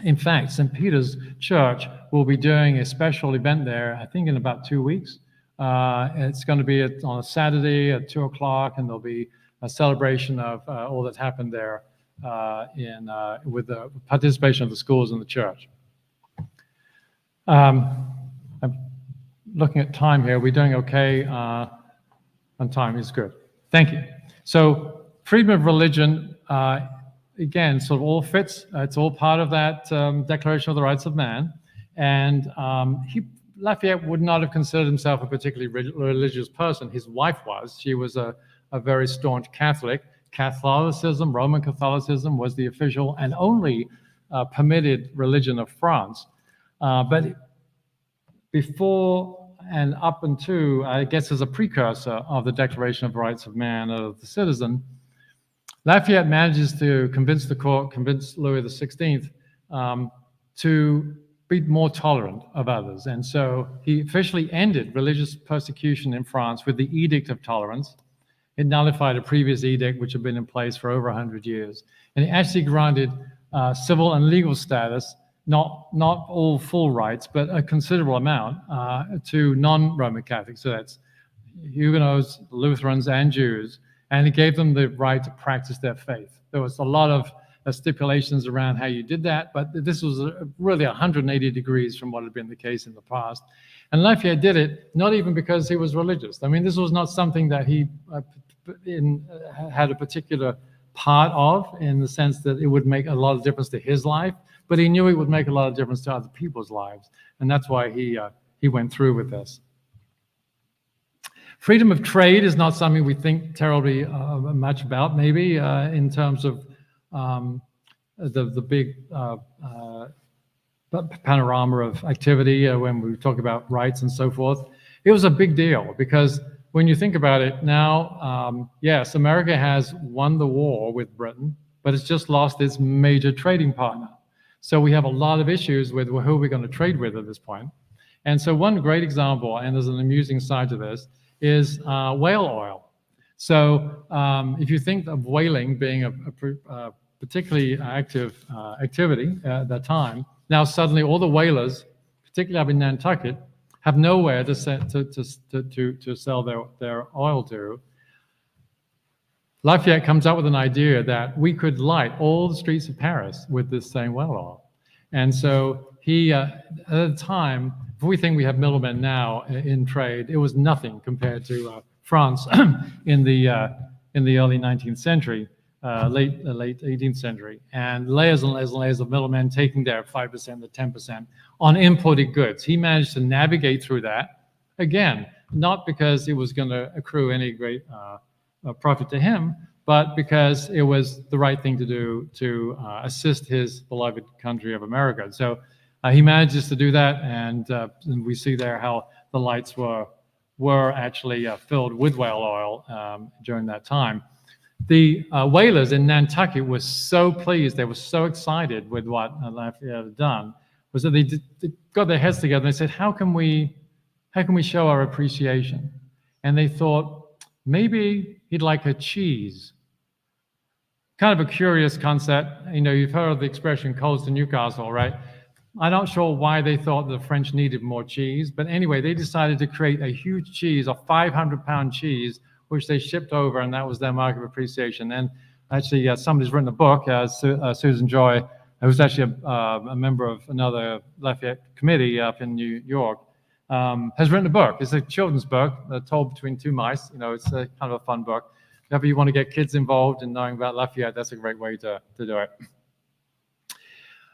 S2: In fact, St. Peter's Church will be doing a special event there, I think in about 2 weeks. It's going to be on a Saturday at 2 o'clock, and there'll be a celebration of all that's happened there with the participation of the schools and the church. I'm looking at time here. We're doing okay on time. Is good. Thank you. So freedom of religion, again, sort of all fits. It's all part of that Declaration of the Rights of Man. And Lafayette would not have considered himself a particularly religious person. His wife was. She was a very staunch Catholic. Catholicism, Roman Catholicism, was the official and only permitted religion of France. But before and up into, I guess as a precursor of the Declaration of Rights of Man of the citizen, Lafayette manages to convince the court, convince Louis XVI to be more tolerant of others. And so he officially ended religious persecution in France with the Edict of Tolerance. It nullified a previous edict which had been in place for over 100 years. And it actually granted civil and legal status, not all full rights, but a considerable amount to non-Roman Catholics. So that's Huguenots, Lutherans, and Jews. And it gave them the right to practice their faith. There was a lot of stipulations around how you did that, but this was really 180 degrees from what had been the case in the past. And Lafayette did it not even because he was religious. I mean, this was not something that he had a particular part of, in the sense that it would make a lot of difference to his life, but he knew it would make a lot of difference to other people's lives. And that's why he went through with this. Freedom of trade is not something we think terribly much about, maybe, in terms of the big panorama of activity when we talk about rights and so forth. It was a big deal because when you think about it now, yes, America has won the war with Britain, but it's just lost its major trading partner. So we have a lot of issues with who we're going to trade with at this point. And so one great example, and there's an amusing side to this, is whale oil. So if you think of whaling being a particularly active activity at that time, now suddenly all the whalers, particularly up in Nantucket, have nowhere to sell their oil to. Lafayette comes up with an idea that we could light all the streets of Paris with this same whale oil. And so he, at the time, if we think we have middlemen now in trade, it was nothing compared to France in the early 19th century, late 18th century, and layers and layers and layers of middlemen taking their 5% to 10% on imported goods. He managed to navigate through that, again, not because it was going to accrue any great profit to him, but because it was the right thing to do to assist his beloved country of America. So he manages to do that, and we see there how the lights were actually filled with whale oil during that time. The whalers in Nantucket were so pleased, they were so excited with what Lafayette had done, was that they got their heads together and they said, how can we show our appreciation? And they thought, maybe he'd like a cheese. Kind of a curious concept. You know, you've heard of the expression coals to Newcastle, right? I'm not sure why they thought the French needed more cheese, but anyway, they decided to create a huge cheese, a 500-pound cheese, which they shipped over, and that was their mark of appreciation. And actually, somebody's written a book, Susan Joy, who's actually a member of another Lafayette committee up in New York, has written a book. It's a children's book told between two mice. You know, it's a kind of a fun book. If you want to get kids involved in knowing about Lafayette, that's a great way to do it.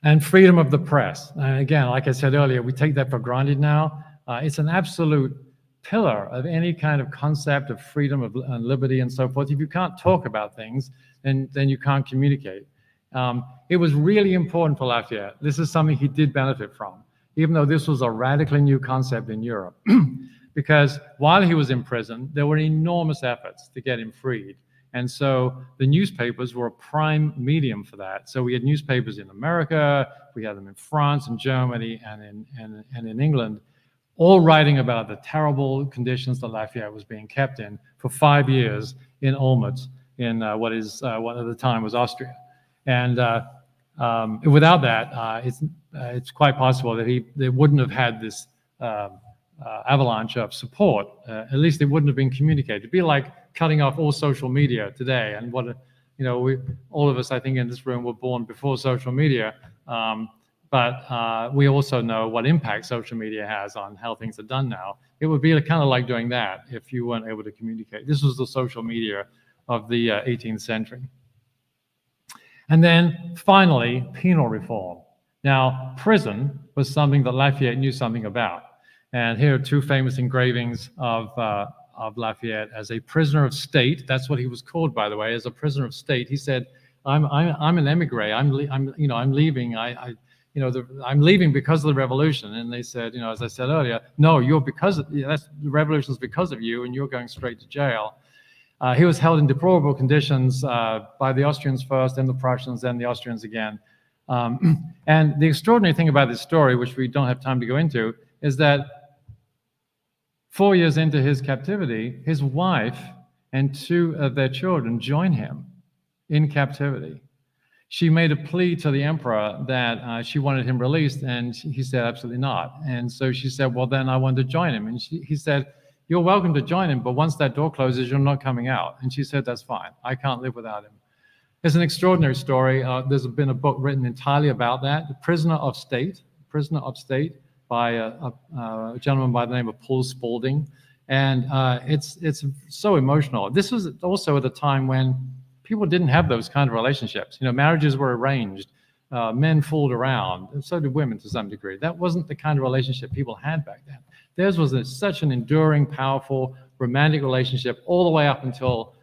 S2: And freedom of the press. Again, like I said earlier, we take that for granted now. It's an absolute pillar of any kind of concept of freedom and liberty and so forth. If you can't talk about things, then you can't communicate. It was really important for Lafayette. This is something he did benefit from, even though this was a radically new concept in Europe. Because while he was in prison, there were enormous efforts to get him freed. And so the newspapers were a prime medium for that. So we had newspapers in America, we had them in France and Germany and in England, all writing about the terrible conditions that Lafayette was being kept in for 5 years in Olmütz, in what at the time was Austria. And without that, it's quite possible that they wouldn't have had this avalanche of support. At least it wouldn't have been communicated. It'd be like cutting off all social media today. And all of us, I think, in this room were born before social media. But we also know what impact social media has on how things are done now. It would be kind of like doing that if you weren't able to communicate. This was the social media of the 18th century. And then finally, penal reform. Now, prison was something that Lafayette knew something about. And here are two famous engravings of Lafayette as a prisoner of state. That's what he was called, by the way, as a prisoner of state. He said, "I'm an emigre. I'm leaving. I'm leaving because of the revolution." And they said, as I said earlier, no, the revolution's because of you, and you're going straight to jail. He was held in deplorable conditions by the Austrians first, then the Prussians, then the Austrians again. And the extraordinary thing about this story, which we don't have time to go into, is that 4 years into his captivity, his wife and two of their children join him in captivity. She made a plea to the emperor that she wanted him released, and he said absolutely not. And so she said, well, then I want to join him. And he said, you're welcome to join him, but once that door closes, you're not coming out. And she said, that's fine. I can't live without him. It's an extraordinary story. There's been a book written entirely about that, The Prisoner of State, by a gentleman by the name of Paul Spaulding. And it's so emotional. This was also at a time when people didn't have those kind of relationships. Marriages were arranged. Men fooled around, and so did women to some degree. That wasn't the kind of relationship people had back then. Theirs was such an enduring, powerful, romantic relationship all the way up until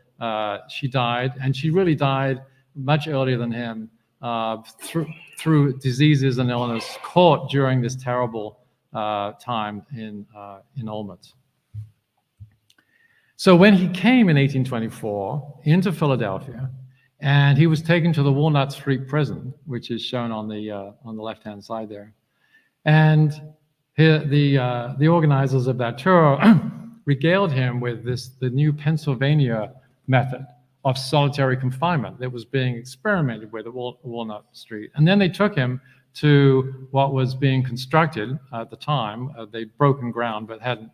S2: she died, and she really died much earlier than him through diseases and illness caught during this terrible time in Olmütz. So when he came in 1824 into Philadelphia, and he was taken to the Walnut Street prison, which is shown on the left-hand side there. And here, the organizers of that tour regaled him with the new Pennsylvania method of solitary confinement that was being experimented with at Walnut Street. And then they took him to what was being constructed at the time. They'd broken ground but hadn't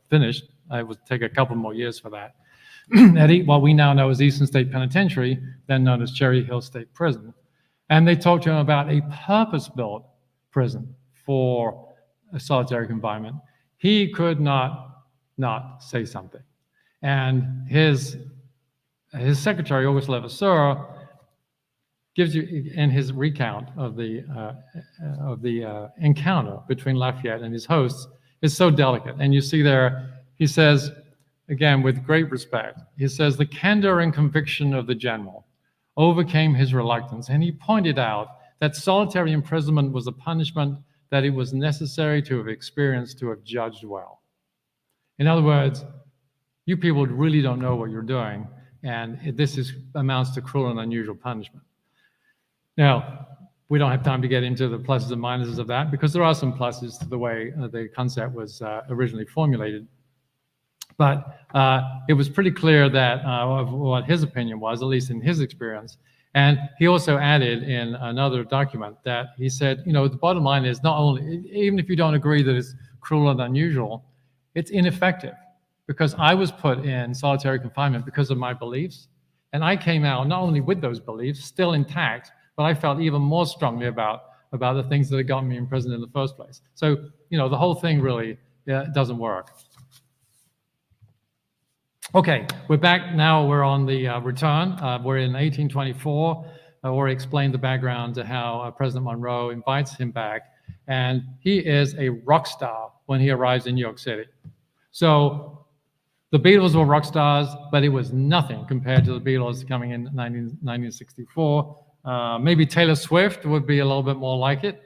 S2: finished. It would take a couple more years for that. At what we now know as Eastern State Penitentiary, then known as Cherry Hill State Prison. And they talked to him about a purpose-built prison for solitary confinement. He could not say something. And his secretary, Auguste Levasseur, gives you, in his recount of the encounter between Lafayette and his hosts, is so delicate. And you see there, he says, again, with great respect. He says, the candor and conviction of the general overcame his reluctance, and he pointed out that solitary imprisonment was a punishment that it was necessary to have experienced to have judged well. In other words, you people really don't know what you're doing, and amounts to cruel and unusual punishment. Now, we don't have time to get into the pluses and minuses of that, because there are some pluses to the way the concept was originally formulated. But it was pretty clear that of what his opinion was, at least in his experience. And he also added in another document that he said, the bottom line is not only, even if you don't agree that it's cruel and unusual, it's ineffective, because I was put in solitary confinement because of my beliefs. And I came out not only with those beliefs, still intact, but I felt even more strongly about the things that had gotten me in prison in the first place. So, the whole thing really doesn't work. Okay, we're back now. We're on the return. We're in 1824. I already explained the background to how President Monroe invites him back. And he is a rock star when he arrives in New York City. So the Beatles were rock stars, but it was nothing compared to the Beatles coming in 1964. Maybe Taylor Swift would be a little bit more like it.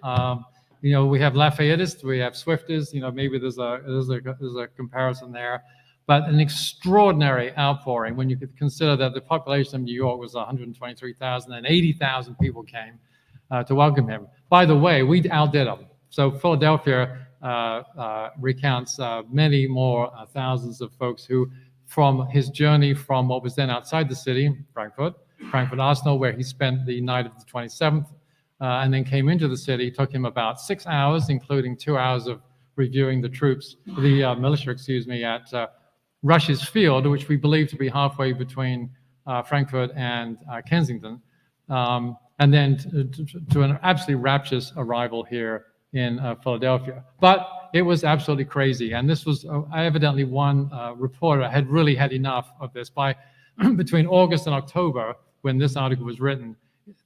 S2: We have Lafayetteists, we have Swiftists. Maybe there's a comparison there. But an extraordinary outpouring when you could consider that the population of New York was 123,000 and 80,000 people came to welcome him. By the way, we outdid them. So Philadelphia recounts many more thousands of folks who, from his journey from what was then outside the city, Frankfurt Arsenal, where he spent the night of the 27th, and then came into the city. Took him about 6 hours, including 2 hours of reviewing the militia, at Rush's Field, which we believe to be halfway between Frankfurt and Kensington, and then to an absolutely rapturous arrival here in Philadelphia. But it was absolutely crazy, and this was evidently one reporter had really had enough of this. By between August and October, when this article was written,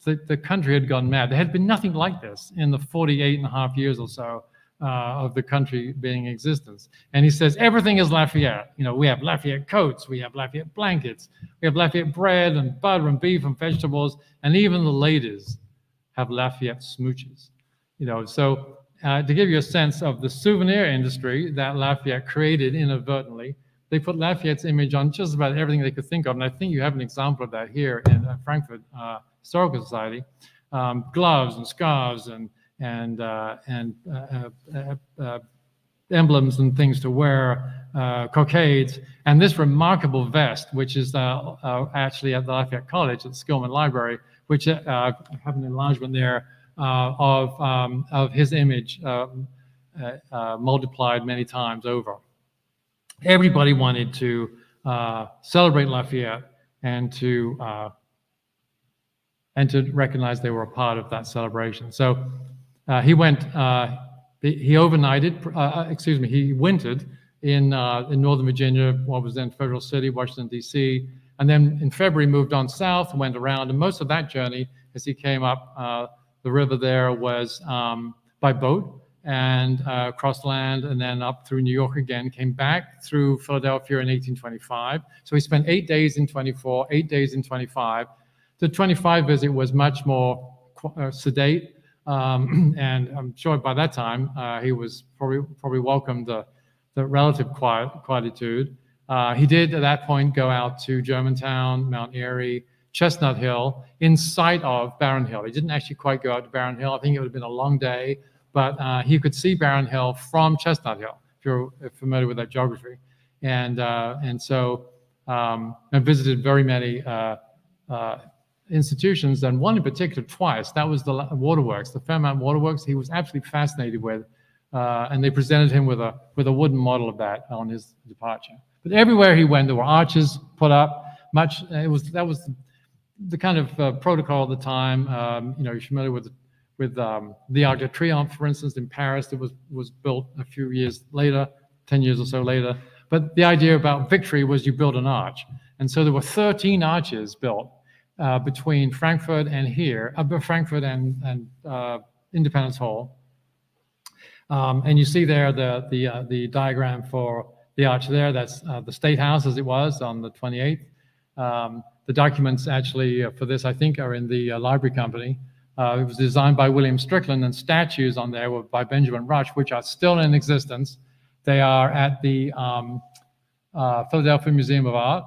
S2: the country had gone mad. There had been nothing like this in the 48 and a half years or so of the country being in existence. And he says, everything is Lafayette. We have Lafayette coats, we have Lafayette blankets, we have Lafayette bread and butter and beef and vegetables, and even the ladies have Lafayette smooches. So to give you a sense of the souvenir industry that Lafayette created inadvertently, they put Lafayette's image on just about everything they could think of. And I think you have an example of that here in Frankfurt Historical Society. Gloves and scarves and emblems and things to wear, cockades, and this remarkable vest, which is actually at the Lafayette College at the Skillman Library, which have an enlargement there of his image multiplied many times over. Everybody wanted to celebrate Lafayette and to recognize they were a part of that celebration. So he wintered in Northern Virginia, what was then Federal City, Washington, D.C., and then in February moved on south, went around, and most of that journey, as he came up the river there, was by boat and across land, and then up through New York again, came back through Philadelphia in 1825. So he spent 8 days in 24, 8 days in 25. The 25 visit was much more sedate, and I'm sure by that time he was probably welcomed the relative quietude. He did at that point go out to Germantown, Mount Airy, Chestnut Hill, in sight of Barron Hill. He didn't actually quite go out to Barron Hill. I think it would have been a long day, but he could see Barron Hill from Chestnut Hill, if you're familiar with that geography. And so I visited very many institutions, and one in particular twice. That was the waterworks, the Fairmount Waterworks. He was absolutely fascinated with, and they presented him with a wooden model of that on his departure. But everywhere he went, there were arches put up. That was the kind of protocol at the time. You're familiar with the Arc de Triomphe, for instance, in Paris. That was built a few years later, 10 years or so later. But the idea about victory was you build an arch, and so there were 13 arches built between Frankfurt and here, Frankfurt and Independence Hall. And you see there the diagram for the arch there. That's the State House as it was on the 28th. The documents actually for this, I think, are in the Library Company. It was designed by William Strickland, and statues on there were by Benjamin Rush, which are still in existence. They are at the Philadelphia Museum of Art.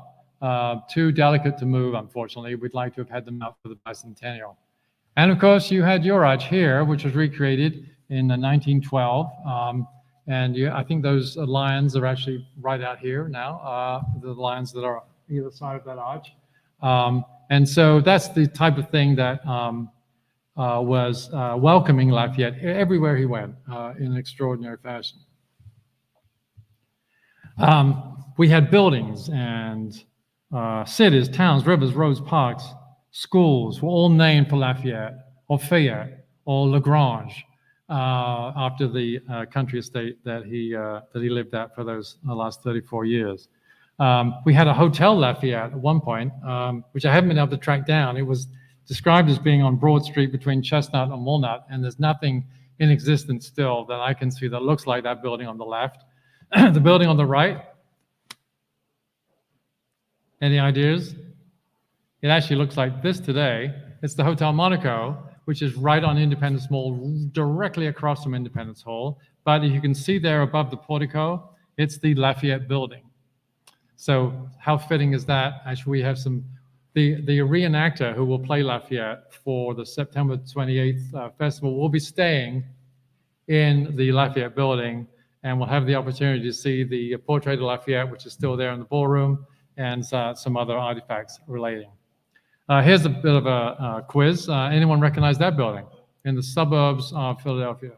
S2: Too delicate to move, unfortunately. We'd like to have had them out for the bicentennial. And of course, you had your arch here, which was recreated in 1912. I think those lions are actually right out here now, the lions that are on either side of that arch. And so that's the type of thing that was welcoming Lafayette everywhere he went in an extraordinary fashion. We had buildings and cities, towns, rivers, roads, parks, schools were all named for Lafayette or Fayette or Lagrange after the country estate that he lived at for those last 34 years. We had a Hotel Lafayette at one point, which I haven't been able to track down. It was described as being on Broad Street between Chestnut and Walnut, and there's nothing in existence still that I can see that looks like that building on the left. The building on the right, any ideas? It actually looks like this today. It's the Hotel Monaco, which is right on Independence Mall, directly across from Independence Hall. But if you can see there above the portico, it's the Lafayette building. So how fitting is that? Actually, we have the reenactor who will play Lafayette for the September 28th festival will be staying in the Lafayette building, and we'll have the opportunity to see the portrait of Lafayette, which is still there in the ballroom, and some other artifacts relating. Here's a bit of a quiz. Anyone recognize that building? In the suburbs of Philadelphia.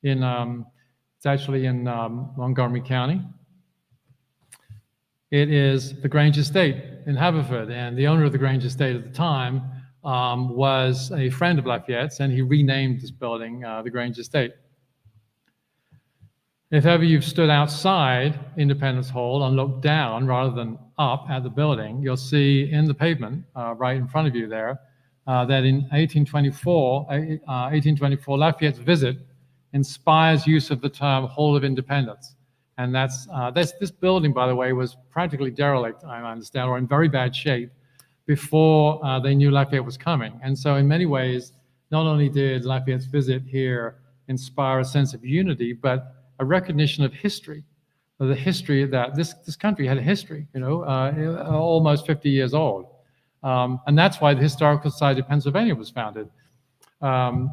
S2: It's actually in Montgomery County. It is the Grange Estate in Haverford, and the owner of the Grange Estate at the time was a friend of Lafayette's, and he renamed this building the Grange Estate. If ever you've stood outside Independence Hall and looked down rather than up at the building, you'll see in the pavement right in front of you there that in 1824, Lafayette's visit inspires use of the term Hall of Independence. And that's this building, by the way, was practically derelict, I understand, or in very bad shape before they knew Lafayette was coming. And so in many ways, not only did Lafayette's visit here inspire a sense of unity, but a recognition of history, of the history that this country had a history, almost 50 years old. And that's why the Historical Society of Pennsylvania was founded.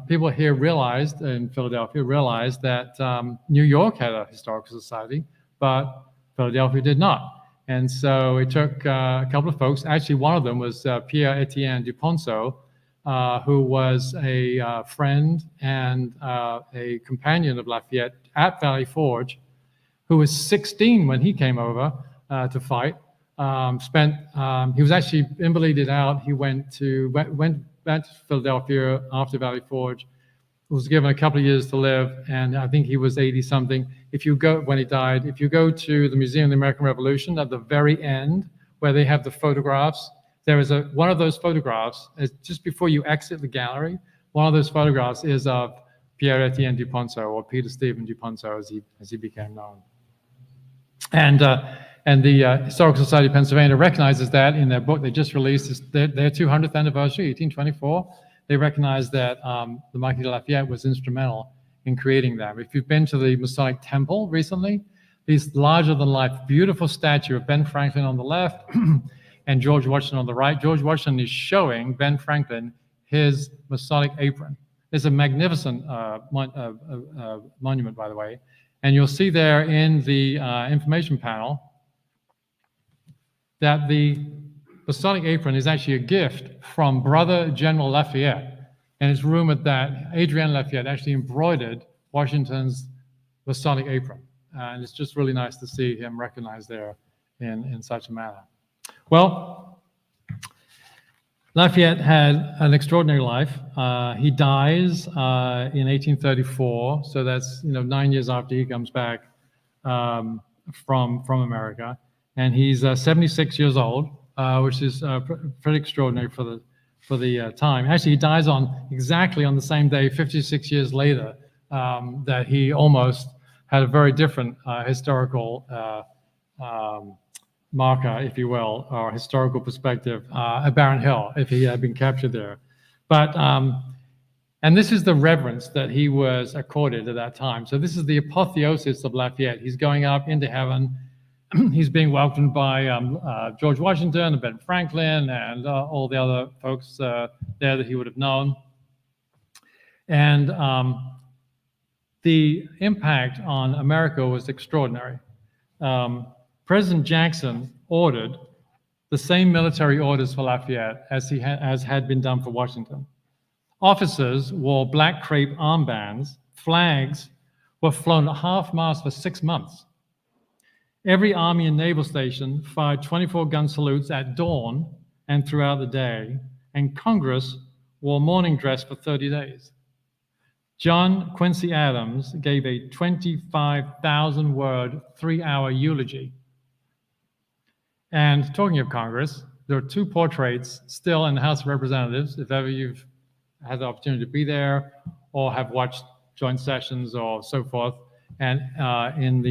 S2: People here in Philadelphia realized that New York had a historical society, but Philadelphia did not. And so it took a couple of folks. Actually, one of them was Pierre Etienne Duponceau, who was a friend and a companion of Lafayette at Valley Forge, who was 16 when he came over to fight. He was actually invalided out. He went back to Philadelphia after Valley Forge, was given a couple of years to live, and I think he was 80-something. When he died, if you go to the Museum of the American Revolution at the very end, where they have the photographs, there is one of those photographs, just before you exit the gallery, one of those photographs is of Pierre Etienne Duponceau, or Peter Stephen Duponceau, as he became known. And the Historical Society of Pennsylvania recognizes that in their book they just released, their 200th anniversary, 1824. They recognize that the Marquis de Lafayette was instrumental in creating that. If you've been to the Masonic Temple recently, this larger-than-life, beautiful statue of Ben Franklin on the left and George Washington on the right. George Washington is showing Ben Franklin his Masonic apron. It's a magnificent monument, by the way. And you'll see there in the information panel that the Masonic apron is actually a gift from Brother General Lafayette. And it's rumored that Adrienne Lafayette actually embroidered Washington's Masonic apron. And it's just really nice to see him recognized there in such a manner. Well, Lafayette had an extraordinary life. He dies in 1834, so that's 9 years after he comes back from America, and he's 76 years old, which is pretty extraordinary for the time. Actually, he dies exactly on the same day, 56 years later, that he almost had a very different historical marker, if you will, or historical perspective at Barron Hill, if he had been captured there. But, and this is the reverence that he was accorded at that time. So this is the apotheosis of Lafayette. He's going up into heaven. He's being welcomed by George Washington and Ben Franklin and all the other folks there that he would have known. And the impact on America was extraordinary. President Jackson ordered the same military orders for Lafayette as had been done for Washington. Officers wore black crepe armbands. Flags were flown at half-mast for 6 months. Every Army and naval station fired 24-gun salutes at dawn and throughout the day, and Congress wore mourning dress for 30 days. John Quincy Adams gave a 25,000-word, 3-hour eulogy. And talking of Congress, there are 2 portraits still in the House of Representatives, if ever you've had the opportunity to be there or have watched joint sessions or so forth. And in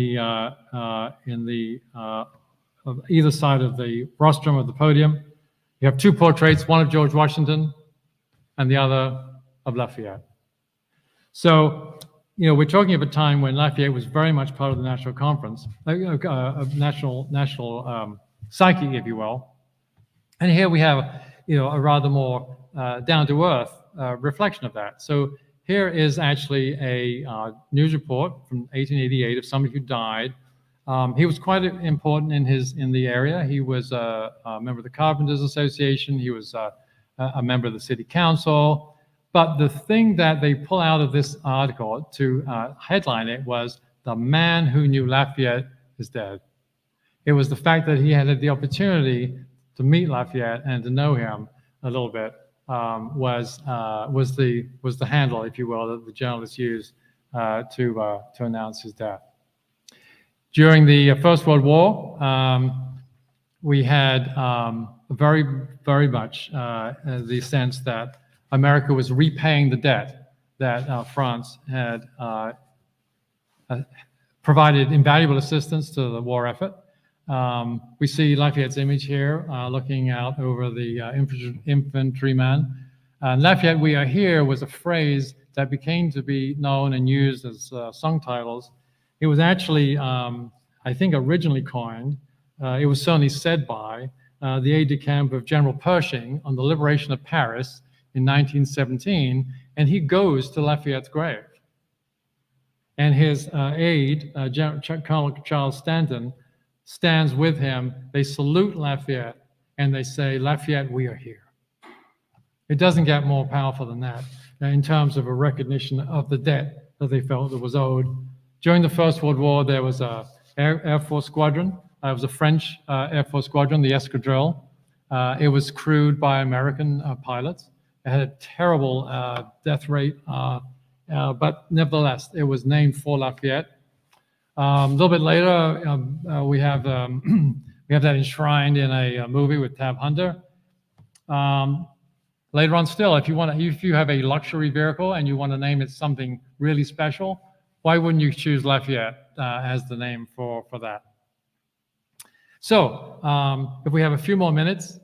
S2: either side of the rostrum of the podium, you have 2 portraits, one of George Washington and the other of Lafayette. So, you know, we're talking of a time when Lafayette was very much part of the national conference, national psyche, if you will. And here we have, you know, a rather more down-to-earth reflection of that. So here is actually a news report from 1888 of somebody who died. He was quite important in the area. He was a member of the Carpenters Association. He was a member of the City Council. But the thing that they pull out of this article to headline it was, "The man who knew Lafayette is dead." It was the fact that he had the opportunity to meet Lafayette and to know him a little bit was the handle, if you will, that the journalists used to announce his death. During the First World War, we had very, very much the sense that America was repaying the debt that France had provided invaluable assistance to the war effort. We see Lafayette's image here, looking out over the infantryman. Lafayette, we are here was a phrase that became to be known and used as song titles. It was actually, I think, originally coined. It was certainly said by the aide-de-camp of General Pershing on the liberation of Paris in 1917, and he goes to Lafayette's grave. And his aide, Colonel Charles Stanton, stands with him. They salute Lafayette, and they say, "Lafayette, we are here." It doesn't get more powerful than that in terms of a recognition of the debt that they felt that was owed. During the First World War, there was a Air Force squadron. It was a French Air Force squadron, the Escadrille. It was crewed by American pilots. It had a terrible death rate, but nevertheless, it was named for Lafayette. A little bit later, we have that enshrined in a movie with Tab Hunter. Later on, still, if you have a luxury vehicle and you want to name it something really special, why wouldn't you choose Lafayette as the name for that? So, if we have a few more minutes,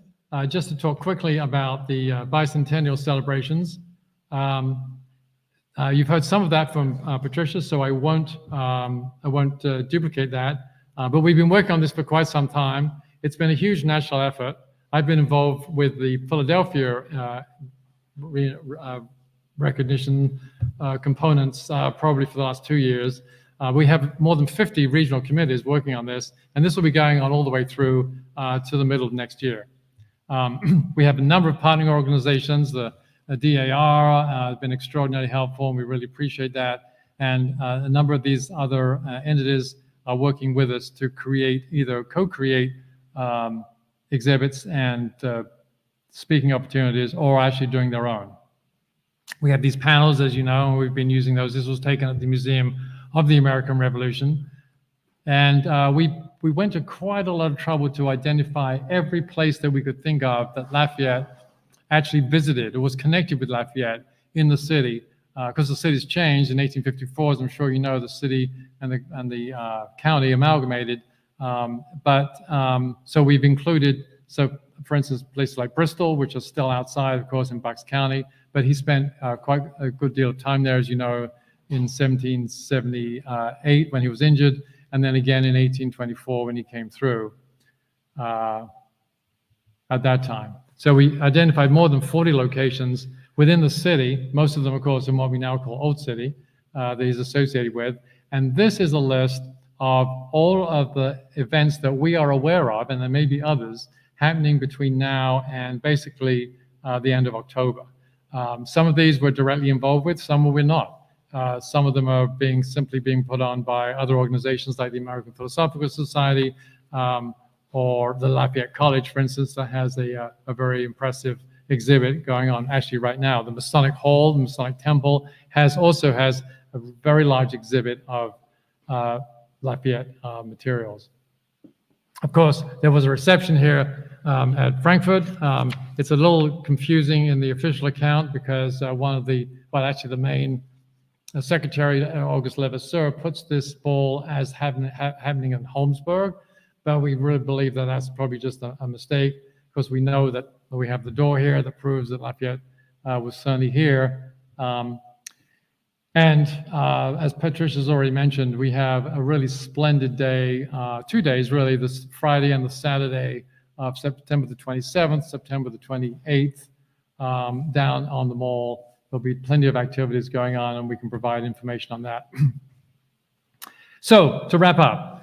S2: just to talk quickly about the bicentennial celebrations. You've heard some of that from Patricia, so I won't duplicate that. But we've been working on this for quite some time. It's been a huge national effort. I've been involved with the Philadelphia recognition components probably for the last 2 years. We have more than 50 regional committees working on this, and this will be going on all the way through to the middle of next year. We have a number of partnering organizations. The DAR has been extraordinarily helpful, and we really appreciate that. And a number of these other entities are working with us to either co-create exhibits and speaking opportunities, or actually doing their own. We have these panels, as you know, and we've been using those. This was taken at the Museum of the American Revolution. And we went to quite a lot of trouble to identify every place that we could think of that Lafayette actually visited or was connected with Lafayette in the city because the city's changed in 1854, as I'm sure you know, the city and the county amalgamated. So we've included, so for instance, places like Bristol, which are still outside, of course, in Bucks County, but he spent quite a good deal of time there, as you know, in 1778 when he was injured, and then again in 1824 when he came through at that time. So we identified more than 40 locations within the city, most of them, of course, in what we now call Old City, that he's associated with. And this is a list of all of the events that we are aware of, and there may be others, happening between now and basically the end of October. Some of these we're directly involved with, some we're not. Some of them are simply being put on by other organizations like the American Philosophical Society, or the Lafayette College, for instance, that has a very impressive exhibit going on actually right now. The Masonic Hall, the Masonic Temple also has a very large exhibit of Lafayette materials. Of course, there was a reception here at Frankfurt. It's a little confusing in the official account because actually the main secretary, August Levasseur, puts this ball as happening in Holmesburg, but we really believe that that's probably just a mistake, because we know that we have the door here that proves that Lafayette was certainly here. As Patricia's already mentioned, we have a really splendid day, 2 days really, this Friday and the Saturday of September the 27th, September the 28th, down on the mall. There'll be plenty of activities going on, and we can provide information on that. So, to wrap up,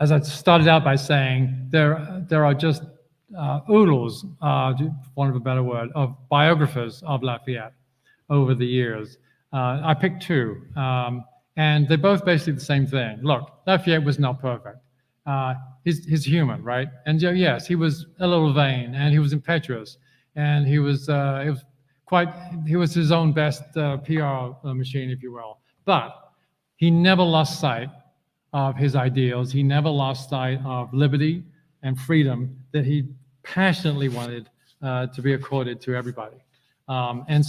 S2: as I started out by saying, there are just oodles, for want of a better word, of biographers of Lafayette over the years. I picked two, and they're both basically the same thing. Look, Lafayette was not perfect. He's human, right? And yes, he was a little vain, and he was impetuous, and he was his own best PR machine, if you will. But he never lost sight of his ideals. He never lost sight of liberty and freedom that he passionately wanted to be accorded to everybody. I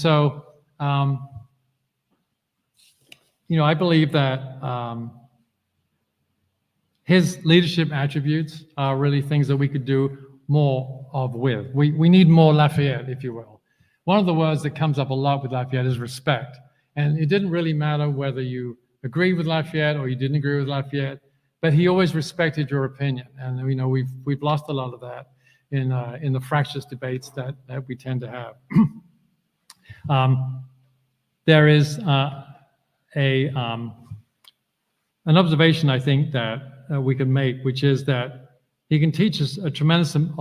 S2: believe that his leadership attributes are really things that we could do more of with. We need more Lafayette, if you will. One of the words that comes up a lot with Lafayette is respect. And it didn't really matter whether you agreed with Lafayette or you didn't agree with Lafayette, but he always respected your opinion. And we've lost a lot of that in the fractious debates that we tend to have. There is an observation, I think, that we can make, which is that he can teach us a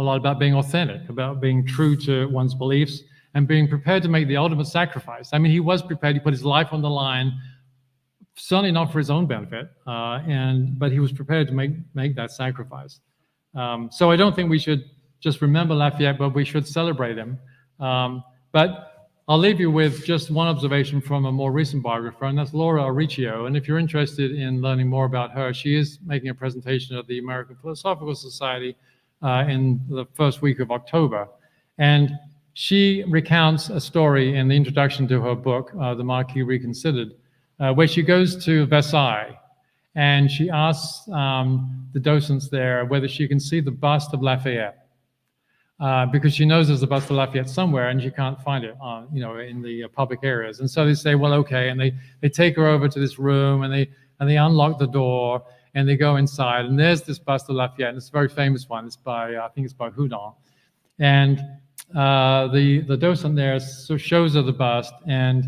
S2: lot about being authentic, about being true to one's beliefs, and being prepared to make the ultimate sacrifice. I mean, he was prepared. He put his life on the line, certainly not for his own benefit, but he was prepared to make that sacrifice. So I don't think we should just remember Lafayette, but we should celebrate him. But I'll leave you with just one observation from a more recent biographer, and that's Laura Arricchio. And if you're interested in learning more about her, she is making a presentation at the American Philosophical Society in the first week of October. And she recounts a story in the introduction to her book, The Marquis Reconsidered, where she goes to Versailles, and she asks the docents there whether she can see the bust of Lafayette. Because she knows there's a bust of Lafayette somewhere, and she can't find it, in the public areas. And so they say, well, okay, and they take her over to this room, and they unlock the door, and they go inside, and there's this bust of Lafayette, and it's a very famous one. It's by Houdon, and the docent there shows her the bust, and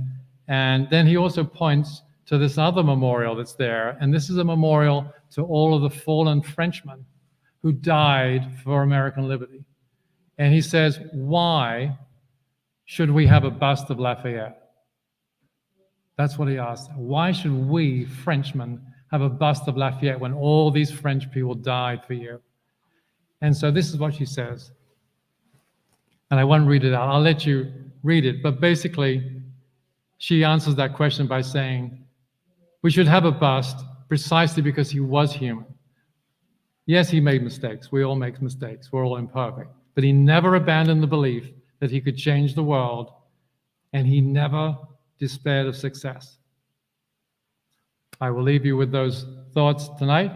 S2: then he also points to this other memorial that's there, and this is a memorial to all of the fallen Frenchmen who died for American liberty. And he says, why should we have a bust of Lafayette? That's what he asked. Why should we, Frenchmen, have a bust of Lafayette when all these French people died for you? And so this is what she says. And I won't read it out. I'll let you read it. But basically, she answers that question by saying, we should have a bust precisely because he was human. Yes, he made mistakes. We all make mistakes. We're all imperfect. But he never abandoned the belief that he could change the world, and he never despaired of success. I will leave you with those thoughts tonight,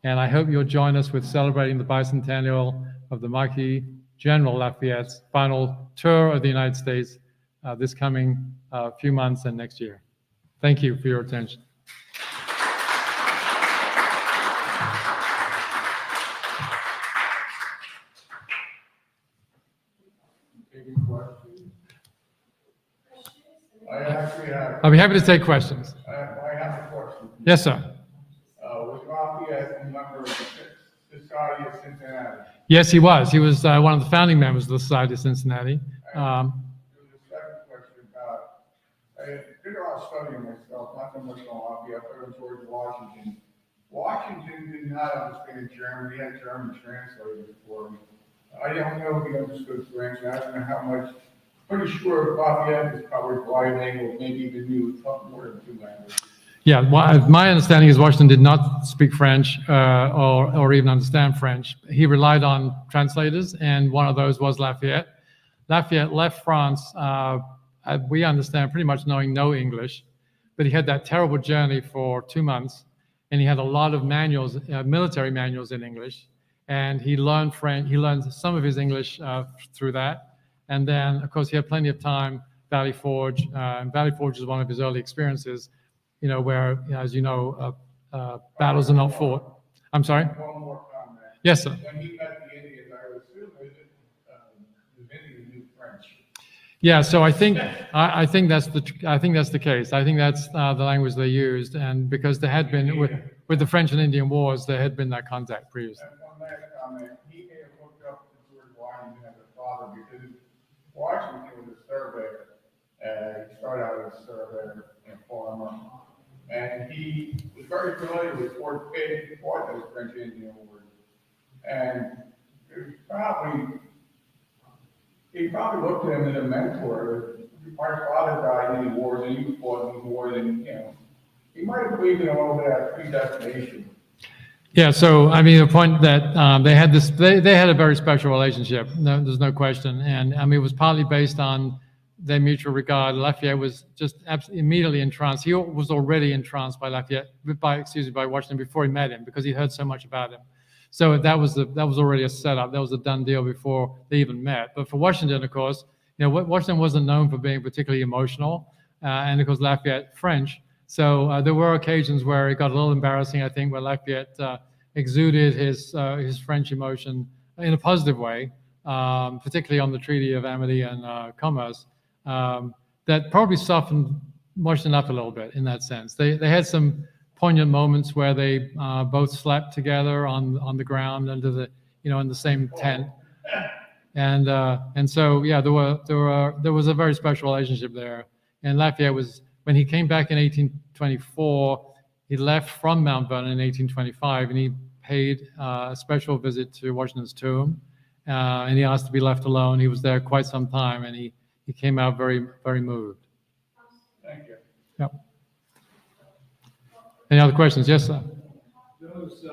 S2: and I hope you'll join us with celebrating the bicentennial of the Marquis General Lafayette's final tour of the United States this coming few months and next year. Thank you for your attention. I'll be happy to take questions.
S3: I have a question.
S2: Yes, sir.
S3: Was Lafayette a member of the Society of Cincinnati?
S2: Yes, he was. He was one of the founding members of the Society of Cincinnati.
S3: There was a second question about, I did a lot of studying myself, not so much on Lafayette, but on George Washington. Washington did not understand German. He had German translators for him. I don't know if he understood French. I don't know how much. Pretty sure Lafayette is probably bilingual, maybe even knew more than two languages.
S2: Yeah, my understanding is Washington did not speak French or even understand French. He relied on translators, and one of those was Lafayette. Lafayette left France, we understand, pretty much knowing no English, but he had that terrible journey for 2 months, and he had a lot of manuals, military manuals in English, and he learned French. He learned some of his English through that. And then, of course, he had plenty of time, Valley Forge. And Valley Forge is one of his early experiences, where, as you know, battles are not fought. I'm sorry?
S3: One more comment.
S2: Yes, sir.
S3: When he met the Indians, I would assume the Indians knew French.
S2: Yeah, so I think that's the case. I think that's the language they used, and because there had been with the French and Indian Wars, there had been that contact previously.
S3: And one last comment. He may have looked up to George Washington as a father because Washington was a surveyor. He started out as a surveyor and a farmer. And he was very familiar with Fort Pitt. He fought those French Indian Wars. And he probably looked at him as a mentor. Our father died in the wars and he fought in the wars, and he might have believed in a little bit of predestination.
S2: Yeah, so I mean, the point that they had a very special relationship. No, there's no question, and I mean, it was partly based on their mutual regard. Lafayette was just absolutely immediately entranced. He was already entranced by by Washington before he met him, because he heard so much about him. So that was already a setup. That was a done deal before they even met. But for Washington, of course, Washington wasn't known for being particularly emotional, and of course Lafayette French. So there were occasions where it got a little embarrassing, I think, where Lafayette exuded his French emotion in a positive way, particularly on the Treaty of Amity and Commerce. That probably softened Washington up a little bit in that sense. They had some poignant moments where they both slept together on the ground under the in the same tent, and so yeah, there was a very special relationship there. And Lafayette was, when he came back in 1824, he left from Mount Vernon in 1825, and he paid a special visit to Washington's tomb, and he asked to be left alone. He was there quite some time, and he came out very, very moved.
S3: Thank you.
S2: Yep. Any other questions? Yes, sir.
S4: Those